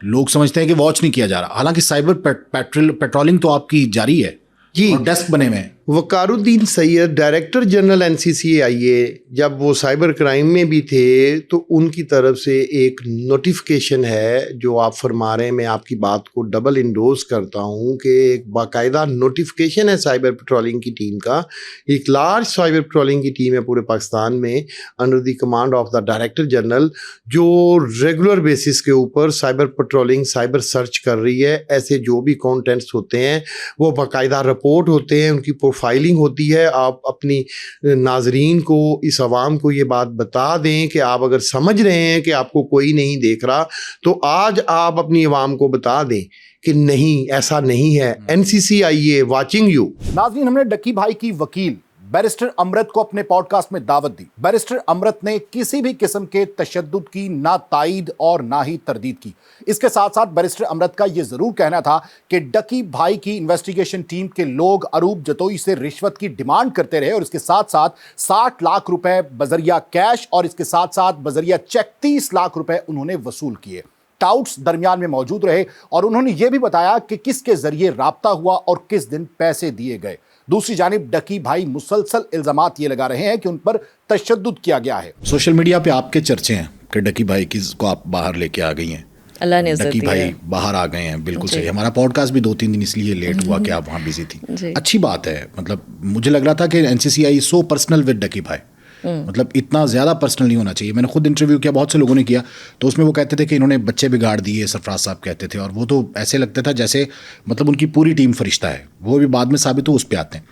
Speaker 3: لوگ سمجھتے ہیں کہ واچ نہیں کیا جا رہا, حالانکہ سائبر پیٹرولنگ تو آپ کی جاری ہے
Speaker 4: جی.
Speaker 3: اور ڈیسک بنے ہوئے ہیں.
Speaker 4: وقار الدین سید ڈائریکٹر جنرل NCCIA جب وہ سائبر کرائم میں بھی تھے تو ان کی طرف سے ایک نوٹیفیکیشن ہے جو آپ فرما رہے ہیں, میں آپ کی بات کو ڈبل انڈوز کرتا ہوں کہ ایک باقاعدہ نوٹیفیکیشن ہے سائبر پیٹرولنگ کی ٹیم کا. ایک لارج سائبر پیٹرولنگ کی ٹیم ہے پورے پاکستان میں under the command of the director general, جو ریگولر بیسس کے اوپر سائبر پیٹرولنگ, سائبر سرچ کر رہی ہے. ایسے جو بھی کانٹینٹس ہوتے ہیں وہ باقاعدہ رپورٹ ہوتے ہیں, ان کی فائلنگ ہوتی ہے. آپ اپنی ناظرین کو, اس عوام کو یہ بات بتا دیں کہ آپ اگر سمجھ رہے ہیں کہ آپ کو کوئی نہیں دیکھ رہا تو آج آپ اپنی عوام کو بتا دیں کہ نہیں, ایسا نہیں ہے. NCCIA watching you.
Speaker 1: ناظرین, ہم نے ڈکی بھائی کی وکیل بیرسٹر امرت کو اپنے پوڈ کاسٹ میں دعوت دی. بیرسٹر امرت نے کسی بھی قسم کے تشدد کی نہ تائید اور نہ ہی تردید کی. اس کے ساتھ ساتھ بیرسٹر امرت کا یہ ضرور کہنا تھا کہ ڈکی بھائی کی انویسٹیگیشن ٹیم کے لوگ اروپ جتوئی سے رشوت کی ڈیمانڈ کرتے رہے, اور اس کے ساتھ ساتھ 60 لاکھ روپے بذریعہ کیش اور اس کے ساتھ ساتھ بذریعہ چیک 30 لاکھ روپے انہوں نے وصول کیے. ٹاؤٹس درمیان میں موجود رہے اور انہوں نے یہ بھی بتایا کہ کس کے ذریعے رابطہ ہوا اور کس دن پیسے دیے گئے. دوسری جانب ڈکی بھائی مسلسل الزامات یہ لگا رہے ہیں کہ ان پر تشدد کیا گیا ہے.
Speaker 3: سوشل میڈیا پہ آپ کے چرچے ہیں کہ ڈکی بھائی کو آپ باہر لے کے آ گئی ہیں.
Speaker 5: اللہ نے عزت
Speaker 3: ڈکی
Speaker 5: دی
Speaker 3: بھائی
Speaker 5: ہے.
Speaker 3: باہر آ گئے ہیں, بالکل صحیح. ہمارا پوڈ کاسٹ بھی 2-3 دن اس لیے لیٹ ہوا کہ آپ وہاں بزی تھی. اچھی بات ہے. مطلب مجھے لگ رہا تھا کہ NCCI سو پرسنل ود ڈکی بھائی, مطلب اتنا زیادہ پرسنل نہیں ہونا چاہیے. میں نے خود انٹرویو کیا, بہت سے لوگوں نے کیا, تو اس میں وہ کہتے تھے کہ انہوں نے بچے بگاڑ دیے, سرفراز صاحب کہتے تھے, اور وہ تو ایسے لگتا تھا جیسے مطلب ان کی پوری ٹیم فرشتہ ہے. وہ بھی بعد میں ثابت ہو, اس پہ آتے ہیں.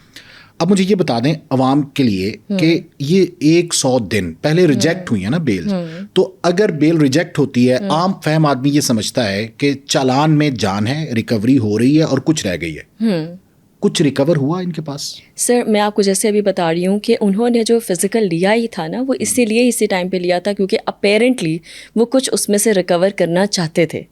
Speaker 3: اب مجھے یہ بتا دیں عوام کے لیے کہ یہ 100 دن پہلے ریجیکٹ ہوئی ہے نا بیل, تو اگر بیل ریجیکٹ ہوتی ہے, عام فہم آدمی یہ سمجھتا ہے کہ چالان میں جان ہے, ریکوری ہو رہی ہے اور کچھ رہ گئی ہے. کچھ ریکور ہوا ان کے پاس؟
Speaker 5: سر میں آپ کو جیسے ابھی بتا رہی ہوں کہ انہوں نے جو فزیکل لیا ہی تھا نا, وہ اسی لیے اسی ٹائم پہ لیا تھا کیونکہ اپیرنٹلی وہ کچھ اس میں سے ریکور کرنا چاہتے تھے.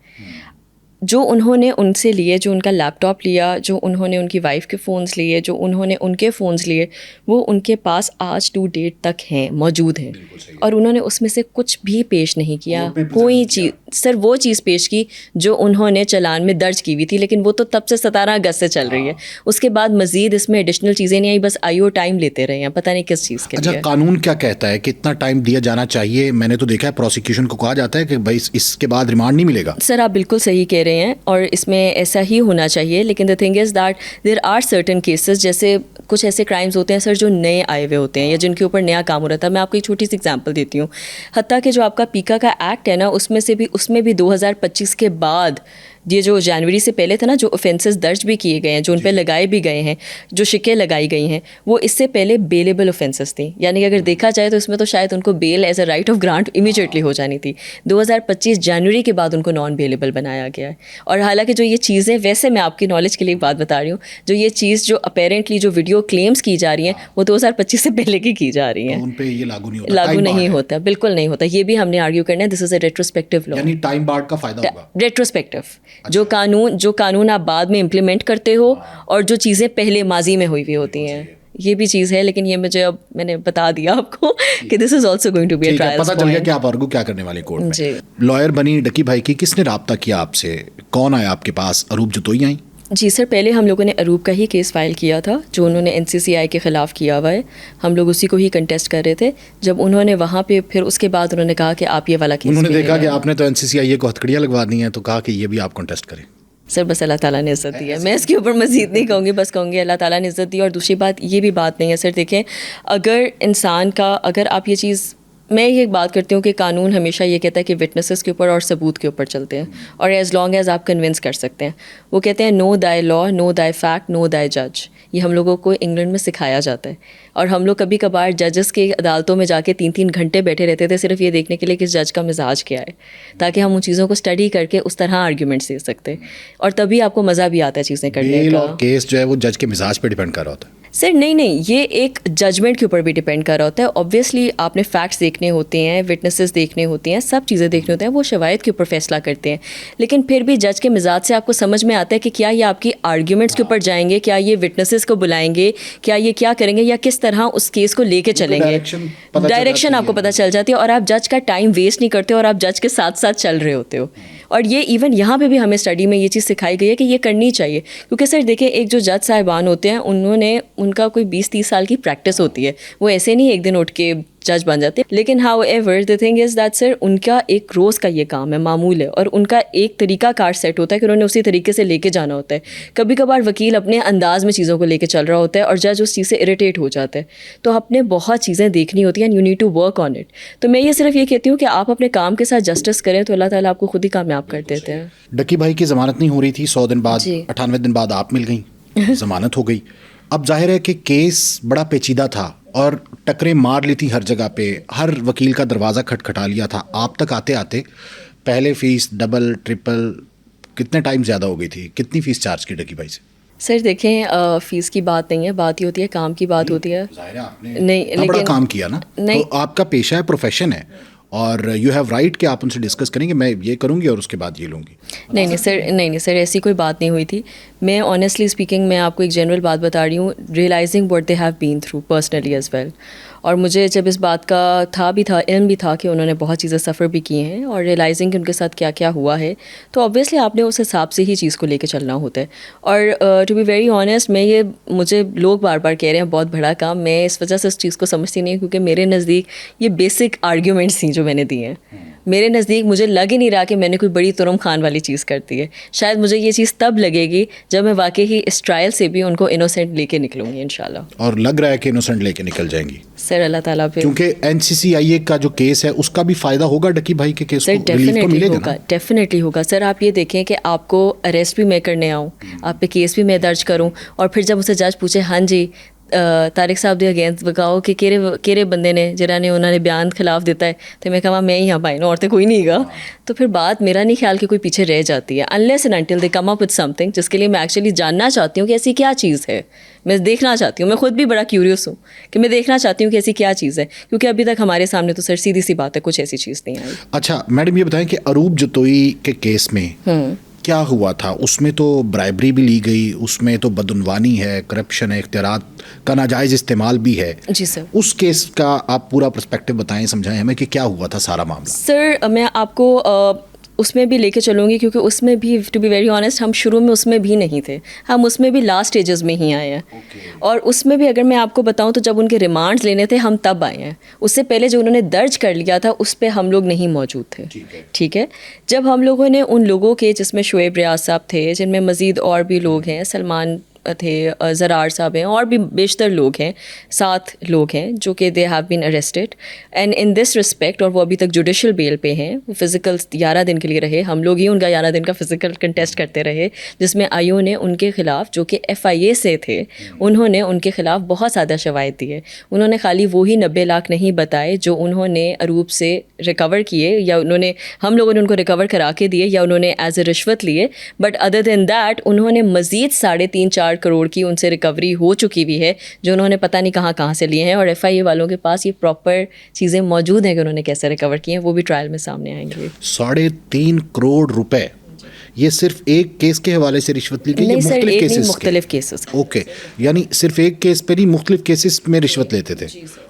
Speaker 5: جو انہوں نے ان سے لیے, جو ان کا لیپ ٹاپ لیا, جو انہوں نے ان کی وائف کے فونز لیے, جو انہوں نے ان کے فونز لیے, وہ ان کے پاس آج ٹو ڈیٹ تک ہیں, موجود ہیں, اور انہوں نے اس میں سے کچھ بھی پیش نہیں کیا. کوئی چیز سر وہ چیز پیش کی جو انہوں نے چالان میں درج کی ہوئی تھی, لیکن وہ تو تب سے 17 اگست سے چل رہی ہے. اس کے بعد مزید اس میں ایڈیشنل چیزیں نہیں آئی, بس آئیو ٹائم لیتے رہے ہیں, پتہ نہیں کس چیز کے لیے.
Speaker 3: اچھا, قانون کیا کہتا ہے کہ اتنا ٹائم دیا جانا چاہیے؟ میں نے تو دیکھا ہے پروسیکیوشن کو کہا جاتا ہے کہ بھائی اس کے بعد ریمانڈ نہیں ملے گا.
Speaker 5: سر آپ بالکل صحیح کہہ رہے ہیں, اور اس میں ایسا ہی ہونا چاہیے, لیکن the thing is that there are certain cases, جیسے کچھ ایسے کرائمز ہوتے ہیں سر جو نئے آئے ہوئے ہوتے ہیں یا جن کے اوپر نیا کام ہو رہا تھا. میں آپ کو ایک چھوٹی سی ایگزامپل دیتی ہوں. حتیٰ کہ جو آپ کا پیکا کا ایکٹ ہے نا, اس میں بھی 2025 کے بعد یہ جو جنوری سے پہلے تھا نا, جو اوفینسز درج بھی کیے گئے ہیں, جو ان پہ لگائے بھی گئے ہیں, جو شکیں لگائی گئی ہیں, وہ اس سے پہلے بیلیبل اوفینسز تھیں. یعنی کہ اگر دیکھا جائے تو اس میں تو شاید ان کو bail as a write off grant immediately ہو جانی تھی. 2025 جنوری کے بعد ان کو نان بیلیبل بنایا گیا ہے. اور حالانکہ جو یہ چیزیں, ویسے میں آپ کی نالج کے لیے ایک بات بتا رہی ہوں, جو یہ چیز جو اپیرنٹلی جو ویڈیو کلیمز کی جا رہی ہیں وہ 2025 سے پہلے کی جا رہی ہیں,
Speaker 3: ان پہ یہ
Speaker 5: لاگو نہیں ہوتا, بالکل نہیں ہوتا. یہ بھی ہم نے آرگیو کرنا ہے, دس از اے ریٹروسپیکٹو لا.
Speaker 3: یعنی ٹائم بارڈ کا فائدہ ہوگا.
Speaker 5: ریٹروسپیکٹو جو قانون آپ بعد میں امپلیمنٹ کرتے ہو, اور جو چیزیں پہلے ماضی میں ہوئی ہوتی ہیں, یہ بھی چیز ہے. لیکن یہ مجھے اب میں نے بتا دیا آپ کو کہ this is also going to be a trial.
Speaker 3: پتہ چل گیا کہ آپ آرگو کیا کرنے والے کورٹ میں.
Speaker 5: جی,
Speaker 3: لائر بنی ڈکی بھائی کی, کس نے رابطہ کیا آپ سے, کون آیا آپ کے پاس؟ اروپ جتوئی آئیں؟
Speaker 5: جی سر, پہلے ہم لوگوں نے اروپ کا ہی کیس فائل کیا تھا جو انہوں نے NCCI کے خلاف کیا ہوا ہے. ہم لوگ اسی کو ہی کنٹیسٹ کر رہے تھے. جب انہوں نے وہاں پہ پھر اس کے بعد انہوں نے کہا کہ آپ یہ والا کیس,
Speaker 3: انہوں نے دیکھا کہ آپ نے تو NCCI کو ہتھکڑیاں لگوا دی ہیں, تو کہا کہ یہ بھی آپ کنٹیسٹ کریں.
Speaker 5: سر بس اللہ تعالیٰ نے عزت دی ہے, میں اس کے اوپر مزید نہیں کہوں گی, بس کہوں گی اللہ تعالیٰ نے عزت دی. اور دوسری بات یہ بھی بات نہیں ہے سر, دیکھیں اگر انسان کا, اگر آپ یہ چیز, میں یہ بات کرتی ہوں کہ قانون ہمیشہ یہ کہتا ہے کہ وٹنسز کے اوپر اور ثبوت کے اوپر چلتے ہیں, اور ایز لانگ ایز آپ کنونس کر سکتے ہیں. وہ کہتے ہیں نو دائی لا, نو دائی فیکٹ, نو دائی جج. یہ ہم لوگوں کو انگلینڈ میں سکھایا جاتا ہے, اور ہم لوگ کبھی کبھار ججز کی عدالتوں میں جا کے 3-3 گھنٹے بیٹھے رہتے تھے صرف یہ دیکھنے کے لیے کہ اس جج کا مزاج کیا ہے, تاکہ ہم ان چیزوں کو اسٹڈی کر کے اس طرح آرگیومنٹس دے سکتے, اور تبھی آپ کو مزہ بھی آتا ہے چیزیں کرنے کا.
Speaker 3: کیس جو ہے وہ جج کے مزاج پہ ڈیپینڈ کر رہا ہوتا ہے.
Speaker 5: سر نہیں یہ ایک ججمنٹ کے اوپر بھی ڈپینڈ کر رہا ہوتا ہے. آبویسلی آپ نے فیکٹس دیکھنے ہوتے ہیں, وٹنسز دیکھنے ہوتے ہیں, سب چیزیں دیکھنے ہوتے ہیں, وہ شواہد کے اوپر فیصلہ کرتے ہیں. لیکن پھر بھی جج کے مزاج سے آپ کو سمجھ میں آتا ہے کہ کیا یہ آپ کی آرگیومنٹس کے اوپر جائیں گے, کیا یہ وٹنسز کو بلائیں گے, کیا یہ کیا کریں گے, یا کس طرح اس کیس کو لے کے چلیں گے. ڈائریکشن آپ کو پتہ چل جاتی ہے اور آپ جج کا ٹائم ویسٹ نہیں کرتے اور آپ جج کے ساتھ ساتھ چل رہے ہوتے ہو. اور یہ ایون یہاں پہ بھی ہمیں اسٹڈی میں یہ چیز سکھائی گئی ہے کہ یہ کرنی چاہیے. کیونکہ سر دیکھیں, ایک جو جج صاحبان ہوتے ہیں ان کا کوئی 20-30 سال کی پریکٹس ہوتی ہے. وہ ایسے نہیں ایک دن اٹھ کے جج بن جاتے. لیکن however the thing is that sir ان کا ایک روز کا یہ کام ہے, معمول ہے, اور ان کا ایک طریقہ کار سیٹ ہوتا ہے کہ انہوں نے اسی طریقے سے لے کے جانا ہوتا ہے. کبھی کبھار وکیل اپنے انداز میں چیزوں کو لے کے چل رہا ہوتا ہے اور جج اس چیز سے اریٹیٹ ہو جاتا ہے. تو آپ نے بہت چیزیں دیکھنی ہوتی ہیں, you need to work on it. تو میں یہ صرف یہ کہتی ہوں کہ آپ اپنے کام کے ساتھ جسٹس کریں تو اللہ تعالیٰ آپ کو خود ہی کامیاب کر دیتے ہیں.
Speaker 3: ڈکی بھائی کی ضمانت نہیں ہو رہی تھی, 100 دن بعد 98 دن بعد آپ مل گئیں, ضمانت ہو گئی. اب ظاہر ہے کہ کیس بڑا پیچیدہ تھا اور ٹکریں مار لی تھی ہر جگہ پہ, ہر وکیل کا دروازہ کھٹکھٹا لیا تھا. آپ تک آتے آتے پہلے فیس ڈبل ٹرپل کتنے ٹائم زیادہ ہو گئی تھی؟ کتنی فیس چارج کی ڈکی بھائی سے؟
Speaker 5: سر دیکھیں, فیس کی بات نہیں ہے, بات ہی ہوتی ہے کام کی بات ہوتی ہے.
Speaker 3: ظاہر ہے آپ نے بڑا کام کیا نا, تو آپ کا پیشہ ہے, پروفیشن ہے, اور یو ہیو رائٹ کہ آپ ان سے ڈسکس کریں گے, میں یہ کروں گی اور اس کے بعد یہ لوں گی.
Speaker 5: نہیں سر ایسی کوئی بات نہیں ہوئی تھی. میں آنیسٹلی اسپیکنگ میں آپ کو ایک جنرل بات بتا رہی ہوں, realising what they have been through personally as well. اور مجھے جب اس بات کا علم بھی تھا کہ انہوں نے بہت چیزیں سفر بھی کی ہیں, اور ریئلائزنگ کہ ان کے ساتھ کیا کیا ہوا ہے, تو آبویسلی آپ نے اس حساب سے ہی چیز کو لے کے چلنا ہوتا ہے. اور ٹو بی ویری آنیسٹ, مجھے لوگ بار بار کہہ رہے ہیں بہت بڑا کام, میں اس وجہ سے اس چیز کو سمجھتی نہیں, کیونکہ میرے نزدیک یہ بیسک آرگیومنٹس تھیں جو میں نے دی ہیں. میرے نزدیک مجھے لگ ہی نہیں رہا کہ میں نے کوئی بڑی ترم خان والی چیز کرتی ہے. شاید مجھے یہ چیز تب لگے گی جب میں واقعی اس ٹرائل سے بھی ان کو انوسینٹ لے کے نکلوں گی انشاءاللہ.
Speaker 3: اور لگ رہا ہے کہ انوسینٹ لے کے نکل جائیں گی
Speaker 5: سر, اللہ تعالیٰ پہ.
Speaker 3: کیونکہ NCCIA کا جو کیس ہے اس کا بھی فائدہ ہوگا ڈکی بھائی کے کیس کو, ریلیف تو ملے گا.
Speaker 5: ڈیفینیٹلی ہوگا سر. آپ یہ دیکھیں کہ آپ کو اریسٹ بھی میں کرنے آؤں, آپ پہ کیس بھی میں درج کروں, اور پھر جب اسے جج پوچھے ہاں جی طارق صاحب دے اگینسٹ بکاؤ کہ کہڑے بندے نے جنہوں نے انہوں نے بیان خلاف دیتا ہے, تو میں کہا میں ہی ہاں بھائی نا, اور تو کوئی نہیں گا. تو پھر بات میرا نہیں خیال کہ کوئی پیچھے رہ جاتی ہے, unless and until they come up with some thing جس کے لیے میں ایکچولی جاننا چاہتی ہوں کہ ایسی کیا چیز ہے. میں دیکھنا چاہتی ہوں, میں خود بھی بڑا کیوریس ہوں کہ میں دیکھنا چاہتی ہوں کہ ایسی کیا چیز ہے, کیونکہ ابھی تک ہمارے سامنے تو سر سیدھی سی بات ہے کچھ ایسی چیز نہیں آئی.
Speaker 3: اچھا میڈم یہ بتائیں کہ عروب جتوئی کے کیس میں کیا ہوا تھا؟ اس میں تو برائبری بھی لی گئی, اس میں تو بدعنوانی ہے, کرپشن ہے, اختیارات کا ناجائز استعمال بھی ہے.
Speaker 5: جی سر.
Speaker 3: اس کیس کا آپ پورا پرسپیکٹو بتائیں, سمجھائیں ہمیں کہ کیا ہوا تھا سارا معاملہ.
Speaker 5: سر میں آپ کو اس میں بھی لے کے چلوں گی, کیونکہ اس میں بھی ٹو بی ویری آنیسٹ ہم شروع میں اس میں بھی نہیں تھے, ہم اس میں بھی لاسٹ اسٹیجز میں ہی آئے ہیں. اور اس میں بھی اگر میں آپ کو بتاؤں تو جب ان کے ریمانڈز لینے تھے ہم تب آئے ہیں. اس سے پہلے جو انہوں نے درج کر لیا تھا اس پہ ہم لوگ نہیں موجود تھے. ٹھیک ہے. جب ہم لوگوں نے ان لوگوں کے, جس میں شعیب ریاض صاحب تھے, جن میں مزید اور بھی لوگ ہیں, سلمان تھے, زرار صاحب ہیں, اور بھی بیشتر لوگ ہیں, 7 لوگ ہیں جو کہ دے have been arrested and in this respect, اور وہ ابھی تک جوڈیشل بیل پہ ہیں. وہ فزیکل 11 دن کے لیے رہے, ہم لوگ ہی ان کا 11 دن کا فزیکل کنٹیسٹ کرتے رہے, جس میں آئیو نے ان کے خلاف, جو کہ FIA سے تھے, انہوں نے ان کے خلاف بہت زیادہ شواہد دیے. انہوں نے خالی وہی 90 لاکھ نہیں بتائے جو انہوں نے عروب سے ریکور کیے, یا انہوں نے, ہم لوگوں نے ان کو ریکور کرا کے دیے, یا انہوں نے ایز اے رشوت لیے. بٹ ادر دین دیٹ انہوں نے مزید 3.5-4 کروڑ کی ان سے ریکوری ہو چکی ہوئی ہے, جو انہوں نے پتہ نہیں کہاں سے لیے ہیں. اور FIA والوں کے پاس یہ پراپر چیزیں موجود ہیں کہ انہوں نے کیسے ریکور کی ہیں, وہ بھی ٹرائل میں سامنے آئیں گے.
Speaker 3: 3.5 کروڑ روپے یہ صرف ایک کیس کے حوالے سے رشوت لی گئی یا مختلف کیسز؟
Speaker 5: مختلف کیسز.
Speaker 3: اوکے, یعنی صرف ایک کیس پہ نہیں, مختلف کیسز میں رشوت لیتے تھے.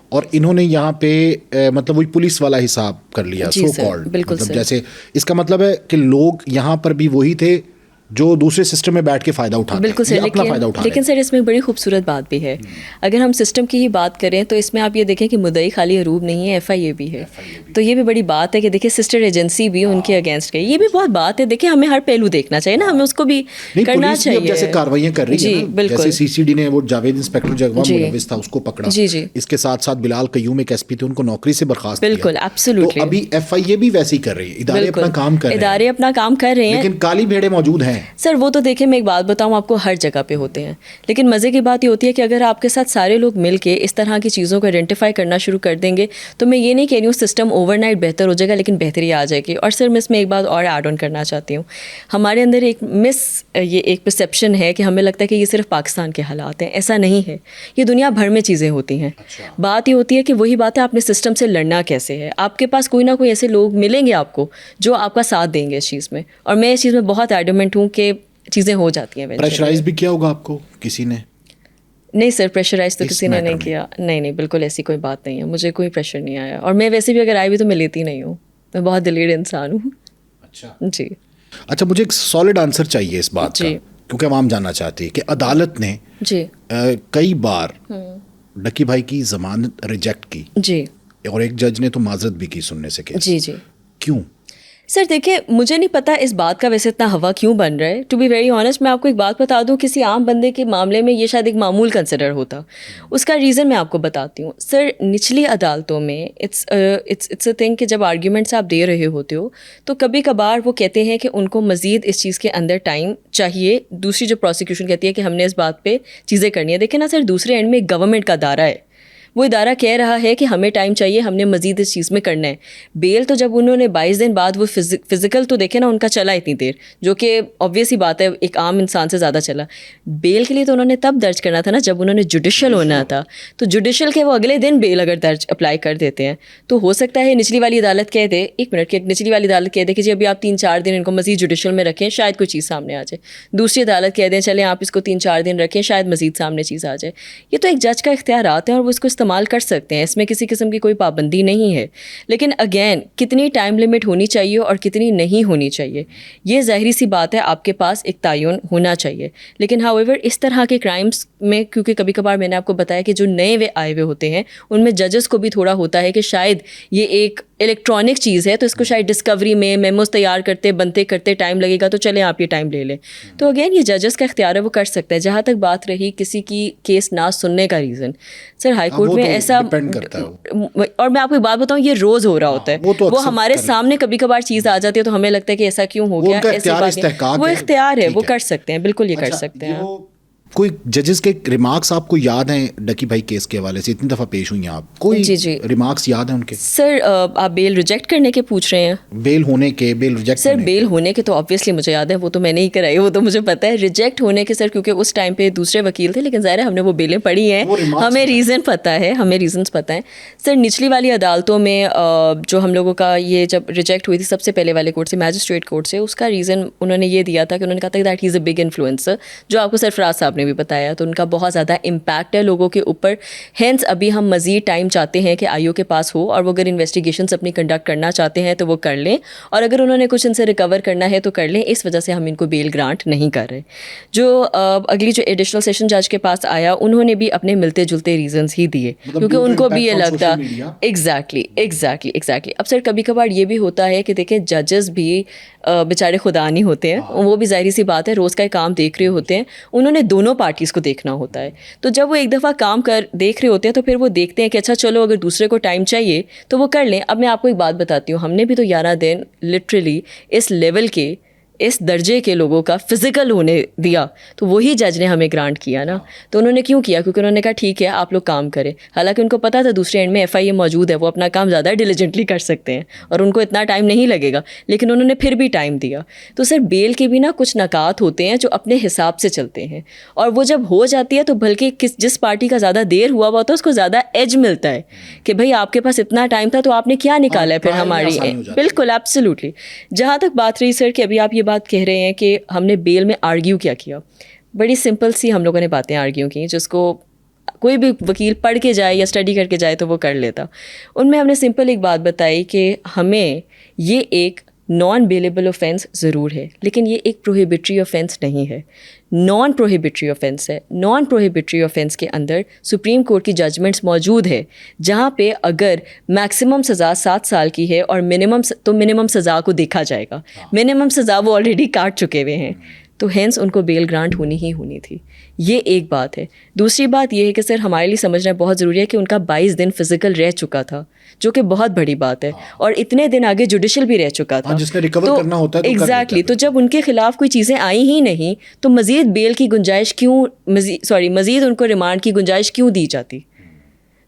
Speaker 3: اور انہوں نے یہاں پہ مطلب وہی پولیس والا حساب کر لیا, سو کالڈ, مطلب جیسے اس کا مطلب ہے کہ لوگ یہاں پر بھی وہی تھے جو دوسرے سسٹم میں بیٹھ کے فائدہ اٹھاتے ہیں.
Speaker 5: بالکل سر, لیکن سر اس میں بڑی خوبصورت بات بھی ہے. اگر ہم سسٹم کی ہی بات کریں تو اس میں آپ یہ دیکھیں کہ مدعی خالی عروب نہیں ہے, FIA بھی ہے. تو یہ بھی بڑی بات ہے کہ دیکھیں سسٹر ایجنسی بھی ان کے اگینسٹ گئی. یہ بھی بہت بات ہے. دیکھیں ہمیں ہر پہلو دیکھنا چاہیے نا, ہمیں اس کو بھی کرنا چاہیے.
Speaker 3: جیسے کارروائیاں کر رہی ہے, جیسے CCD نے وہ جاوید انسپیکٹر جگوا ملوث تھا اس کو پکڑا, اس کے ساتھ ساتھ بلال قیوم ایک SP تھے, ان کو نوکری سے برخاست کیا.
Speaker 5: بالکل ایبسلیوٹلی.
Speaker 3: ابھی FIA بھی ویسے ہی کر رہی ہے, ادارے اپنا کام کر رہے ہیں,
Speaker 5: ادارے اپنا کام کر رہے ہیں,
Speaker 3: لیکن کالی بھیڑیں موجود ہیں. ہیں.
Speaker 5: سر وہ تو دیکھیں میں ایک بات بتاؤں آپ کو, ہر جگہ پہ ہوتے ہیں, لیکن مزے کی بات یہ ہوتی ہے کہ اگر آپ کے ساتھ سارے لوگ مل کے اس طرح کی چیزوں کو آئیڈینٹیفائی کرنا شروع کر دیں گے تو میں یہ نہیں کہہ رہی ہوں سسٹم اوور نائٹ بہتر ہو جائے گا, لیکن بہتری آ جائے گی. اور سر میں اس میں ایک بات اور ایڈ آن کرنا چاہتی ہوں, ہمارے اندر یہ ایک پرسیپشن ہے کہ ہمیں لگتا ہے کہ یہ صرف پاکستان کے حالات ہیں. ایسا نہیں ہے, یہ دنیا بھر میں چیزیں ہوتی ہیں. بات یہ ہوتی ہے کہ وہی بات ہے آپ نے سسٹم سے لڑنا کیسے ہے. آپ کے پاس کوئی نہ کوئی ایسے لوگ ملیں گے آپ کو جو آپ کا ساتھ دیں گے اس چیز میں, اور میں اس چیز میں بہت ایڈمنٹ ہوں کہ چیزیں ہو جاتی ہیں.
Speaker 3: پریشرائز بھی کیا ہوگا آپ کو کسی نے؟
Speaker 5: نہیں سر, پریشرائز تو کسی نے نہیں کیا. نہیں بالکل ایسی کوئی بات نہیں ہے, مجھے کوئی پریشر نہیں آیا, اور میں ویسے بھی اگر آئی بھی تو میں لیتی نہیں ہوں, میں بہت دلیر انسان ہوں.
Speaker 3: اچھا
Speaker 5: جی.
Speaker 3: اچھا, مجھے ایک سالڈ آنسر چاہیے اس بات کا, کیونکہ عوام جاننا چاہتی ہے کہ عدالت نے
Speaker 5: جی
Speaker 3: کئی بار ڈکی بھائی کی ضمانت ریجیکٹ کی
Speaker 5: جی,
Speaker 3: اور ایک جج نے تو معذرت بھی کی سننے سے.
Speaker 5: جی جی.
Speaker 3: کیوں؟
Speaker 5: سر دیکھیں مجھے نہیں پتا اس بات کا ویسے اتنا ہوا کیوں بن رہا ہے. ٹو بی ویری آنیسٹ میں آپ کو ایک بات بتا دوں, کسی عام بندے کے معاملے میں یہ شاید ایک معمول کنسیڈر ہوتا. اس کا ریزن میں آپ کو بتاتی ہوں. سر نچلی عدالتوں میں اٹس اے تھنگ کہ جب آرگیومنٹس آپ دے رہے ہوتے ہو تو کبھی کبھار وہ کہتے ہیں کہ ان کو مزید اس چیز کے اندر ٹائم چاہیے. دوسری جو پروسیکیوشن کہتی ہے کہ ہم نے اس بات پہ چیزیں کرنی ہے. دیکھیں نا سر, دوسرے اینڈ میں ایک گورنمنٹ کا ادارہ ہے, وہ ادارہ کہہ رہا ہے کہ ہمیں ٹائم چاہیے, ہم نے مزید اس چیز میں کرنا ہے. بیل تو جب انہوں نے 22 دن بعد وہ فزیکل تو دیکھے نا ان کا چلا اتنی دیر, جو کہ آبویس ہی بات ہے ایک عام انسان سے زیادہ چلا. بیل کے لیے تو انہوں نے تب درج کرنا تھا نا جب انہوں نے جوڈیشل ہونا تھا. تو جوڈیشل کے وہ اگلے دن بیل اگر درج اپلائی کر دیتے ہیں تو ہو سکتا ہے نچلی والی عدالت کہہ دے, ایک منٹ, کہ نچلی والی عدالت کہہ دے کہ جی ابھی آپ 3-4 دن ان کو مزید جوڈیشل میں رکھیں, شاید کوئی چیز سامنے آ جائے. دوسری عدالت کہہ دیں چلیں آپ اس کو 3-4 دن رکھیں, شاید مزید سامنے چیز آ جائے. یہ تو ایک جج کا اختیارات ہیں اور وہ اس کو استعمال کر سکتے ہیں, اس میں کسی قسم کی کوئی پابندی نہیں ہے. لیکن اگین کتنی ٹائم لمٹ ہونی چاہیے اور کتنی نہیں ہونی چاہیے, یہ ظاہری سی بات ہے, آپ کے پاس ایک تعین ہونا چاہیے. لیکن ہاؤ ایور اس طرح کے کرائمس میں کیونکہ کبھی کبھار میں نے آپ کو بتایا کہ جو نئے آئے ہوئے ہوتے ہیں ان میں ججز کو بھی تھوڑا ہوتا ہے کہ شاید یہ ایک الیکٹرانک چیز ہے تو اس کو شاید ڈسکوری میں میموز تیار کرتے بنتے کرتے ٹائم لگے گا, تو چلیں آپ یہ ٹائم لے لیں. تو اگین یہ ججز کا اختیار ہے, وہ کر سکتے ہیں. جہاں تک بات رہی کسی کی کیس نہ سننے کا ریزن, سر ہائی کورٹ میں ایسا, اور میں آپ کو ایک بات بتاؤں, یہ روز ہو رہا ہوتا ہے. وہ ہمارے سامنے کبھی کبھار چیز آ جاتی ہے تو ہمیں لگتا ہے کہ ایسا کیوں ہو گیا, وہ اختیار ہے, وہ کر سکتے ہیں, بالکل یہ کر سکتے ہیں.
Speaker 3: کوئی ججز کے ریمارکس آپ کو یاد ہیں ڈکی بھائی کیس کے حوالے سے؟ اتنی دفعہ پیش ہوئی ہیں آپ, کوئی ریمارکس یاد ہیں ان کے؟
Speaker 5: سر آپ بیل ریجیکٹ کرنے کے پوچھ رہے ہیں؟
Speaker 3: بیل ہونے کے, بیل ریجیکٹ.
Speaker 5: سر بیل ہونے کے تو آبویسلی مجھے یاد ہے, وہ تو میں نے ہی کرائی, وہ تو مجھے پتہ ہے. ریجیکٹ ہونے کے سر کیونکہ اس ٹائم پہ دوسرے وکیل تھے, لیکن ظاہر ہے ہم نے وہ بیلیں پڑھی ہیں, ہمیں ریزن پتہ ہے, ہمیں ریزنس پتہ ہیں. سر نچلی والی عدالتوں میں جو ہم لوگوں کا یہ جب ریجیکٹ ہوئی تھی سب سے پہلے والے کورٹ سے, میجسٹریٹ کورٹ سے, اس کا ریزن انہوں نے یہ دیا تھا کہ انہوں نے کہا تھا that he is a big influencer, جو آپ کو سرفراز صاحب نے بھی بتایا, تو ان کا بہت زیادہ امپیکٹ ہے لوگوں کے اوپر. ہینس ابھی ہم مزید ٹائم چاہتے ہیں کہ آئی او کے پاس ہو, اور وہ اگر انویسٹیگیشنس اپنی کنڈکٹ کرنا چاہتے ہیں تو وہ کر لیں, اور اگر انہوں نے کچھ ان سے ریکور کرنا ہے تو کر لیں. اس وجہ سے ہم ان کو بیل گرانٹ نہیں کر رہے. جو اگلی جو ایڈیشنل سیشن جج کے پاس آیا انہوں نے بھی اپنے ملتے جلتے ریزنس ہی دیے, کیونکہ ان کو بھی یہ لگتا ایگزیکٹلی. اب سر کبھی کبھار یہ بھی ہوتا ہے کہ دیکھیں ججز بھی بیچارے خدا نہیں ہوتے ہیں, وہ بھی ظاہری سی بات ہے روز کا کام دیکھ رہے ہوتے ہیں, انہوں نے دونوں پارٹیز کو دیکھنا ہوتا ہے. تو جب وہ ایک دفعہ کام دیکھ رہے ہوتے ہیں تو پھر وہ دیکھتے ہیں کہ اچھا چلو اگر دوسرے کو ٹائم چاہیے تو وہ کر لیں. اب میں آپ کو ایک بات بتاتی ہوں, ہم نے بھی تو 11 دن لٹرلی اس لیول کے, اس درجے کے لوگوں کا فزیکل ہونے دیا, تو وہی جج نے ہمیں گرانٹ کیا نا. تو انہوں نے کیوں کیا؟ کیونکہ انہوں نے کہا ٹھیک ہے آپ لوگ کام کریں. حالانکہ ان کو پتا تھا دوسرے اینڈ میں ایف آئی اے موجود ہے, وہ اپنا کام زیادہ ڈیلیجنٹلی کر سکتے ہیں اور ان کو اتنا ٹائم نہیں لگے گا, لیکن انہوں نے پھر بھی ٹائم دیا. تو سر بیل کے بھی نا کچھ نکات ہوتے ہیں جو اپنے حساب سے چلتے ہیں, اور وہ جب ہو جاتی ہے تو بلکہ جس پارٹی کا زیادہ دیر ہوا ہوتا ہے اس کو زیادہ ایج ملتا ہے کہ بھائی آپ کے پاس اتنا ٹائم تھا تو آپ نے کیا نکالا ہے پھر ہماری. بالکل ایبسلیوٹلی. جہاں تک بات رہی سر کہ ابھی آپ یہ بات کہہ رہے ہیں کہ ہم نے بیل میں آرگیو کیا, بڑی سمپل سی ہم لوگوں نے باتیں آرگیو کی جس کو کوئی بھی وکیل پڑھ کے جائے یا اسٹڈی کر کے جائے تو وہ کر لیتا. ان میں ہم نے سمپل ایک بات بتائی کہ ہمیں یہ ایک نان بیلیبل آفینس ضرور ہے, لیکن یہ ایک پروہیبٹری آفینس نہیں ہے, نان پروہیبٹری آفینس ہے. نان پروہیبٹری آفینس کے اندر سپریم کورٹ کی ججمنٹس موجود ہے جہاں پہ اگر میکسیمم سزا 7 سال کی ہے اور منیمم سزا کو دیکھا جائے گا. منیمم سزا وہ آلریڈی کاٹ چکے ہوئے ہیں, تو ہینس ان کو بیل گرانٹ ہونی ہی ہونی تھی. یہ ایک بات ہے. دوسری بات یہ ہے کہ سر ہمارے لیے سمجھنا بہت ضروری ہے کہ ان کا 22 دن فزیکل رہ چکا تھا, جو کہ بہت بڑی بات ہے, اور اتنے دن آگے جوڈیشل بھی رہ چکا تھا.
Speaker 3: جس نے ریکور کرنا ہوتا ہے تو
Speaker 5: ایگزیکٹلی, تو جب ان کے خلاف کوئی چیزیں آئی ہی نہیں تو مزید بیل کی گنجائش کیوں, مزید ان کو ریمانڈ کی گنجائش کیوں دی جاتی؟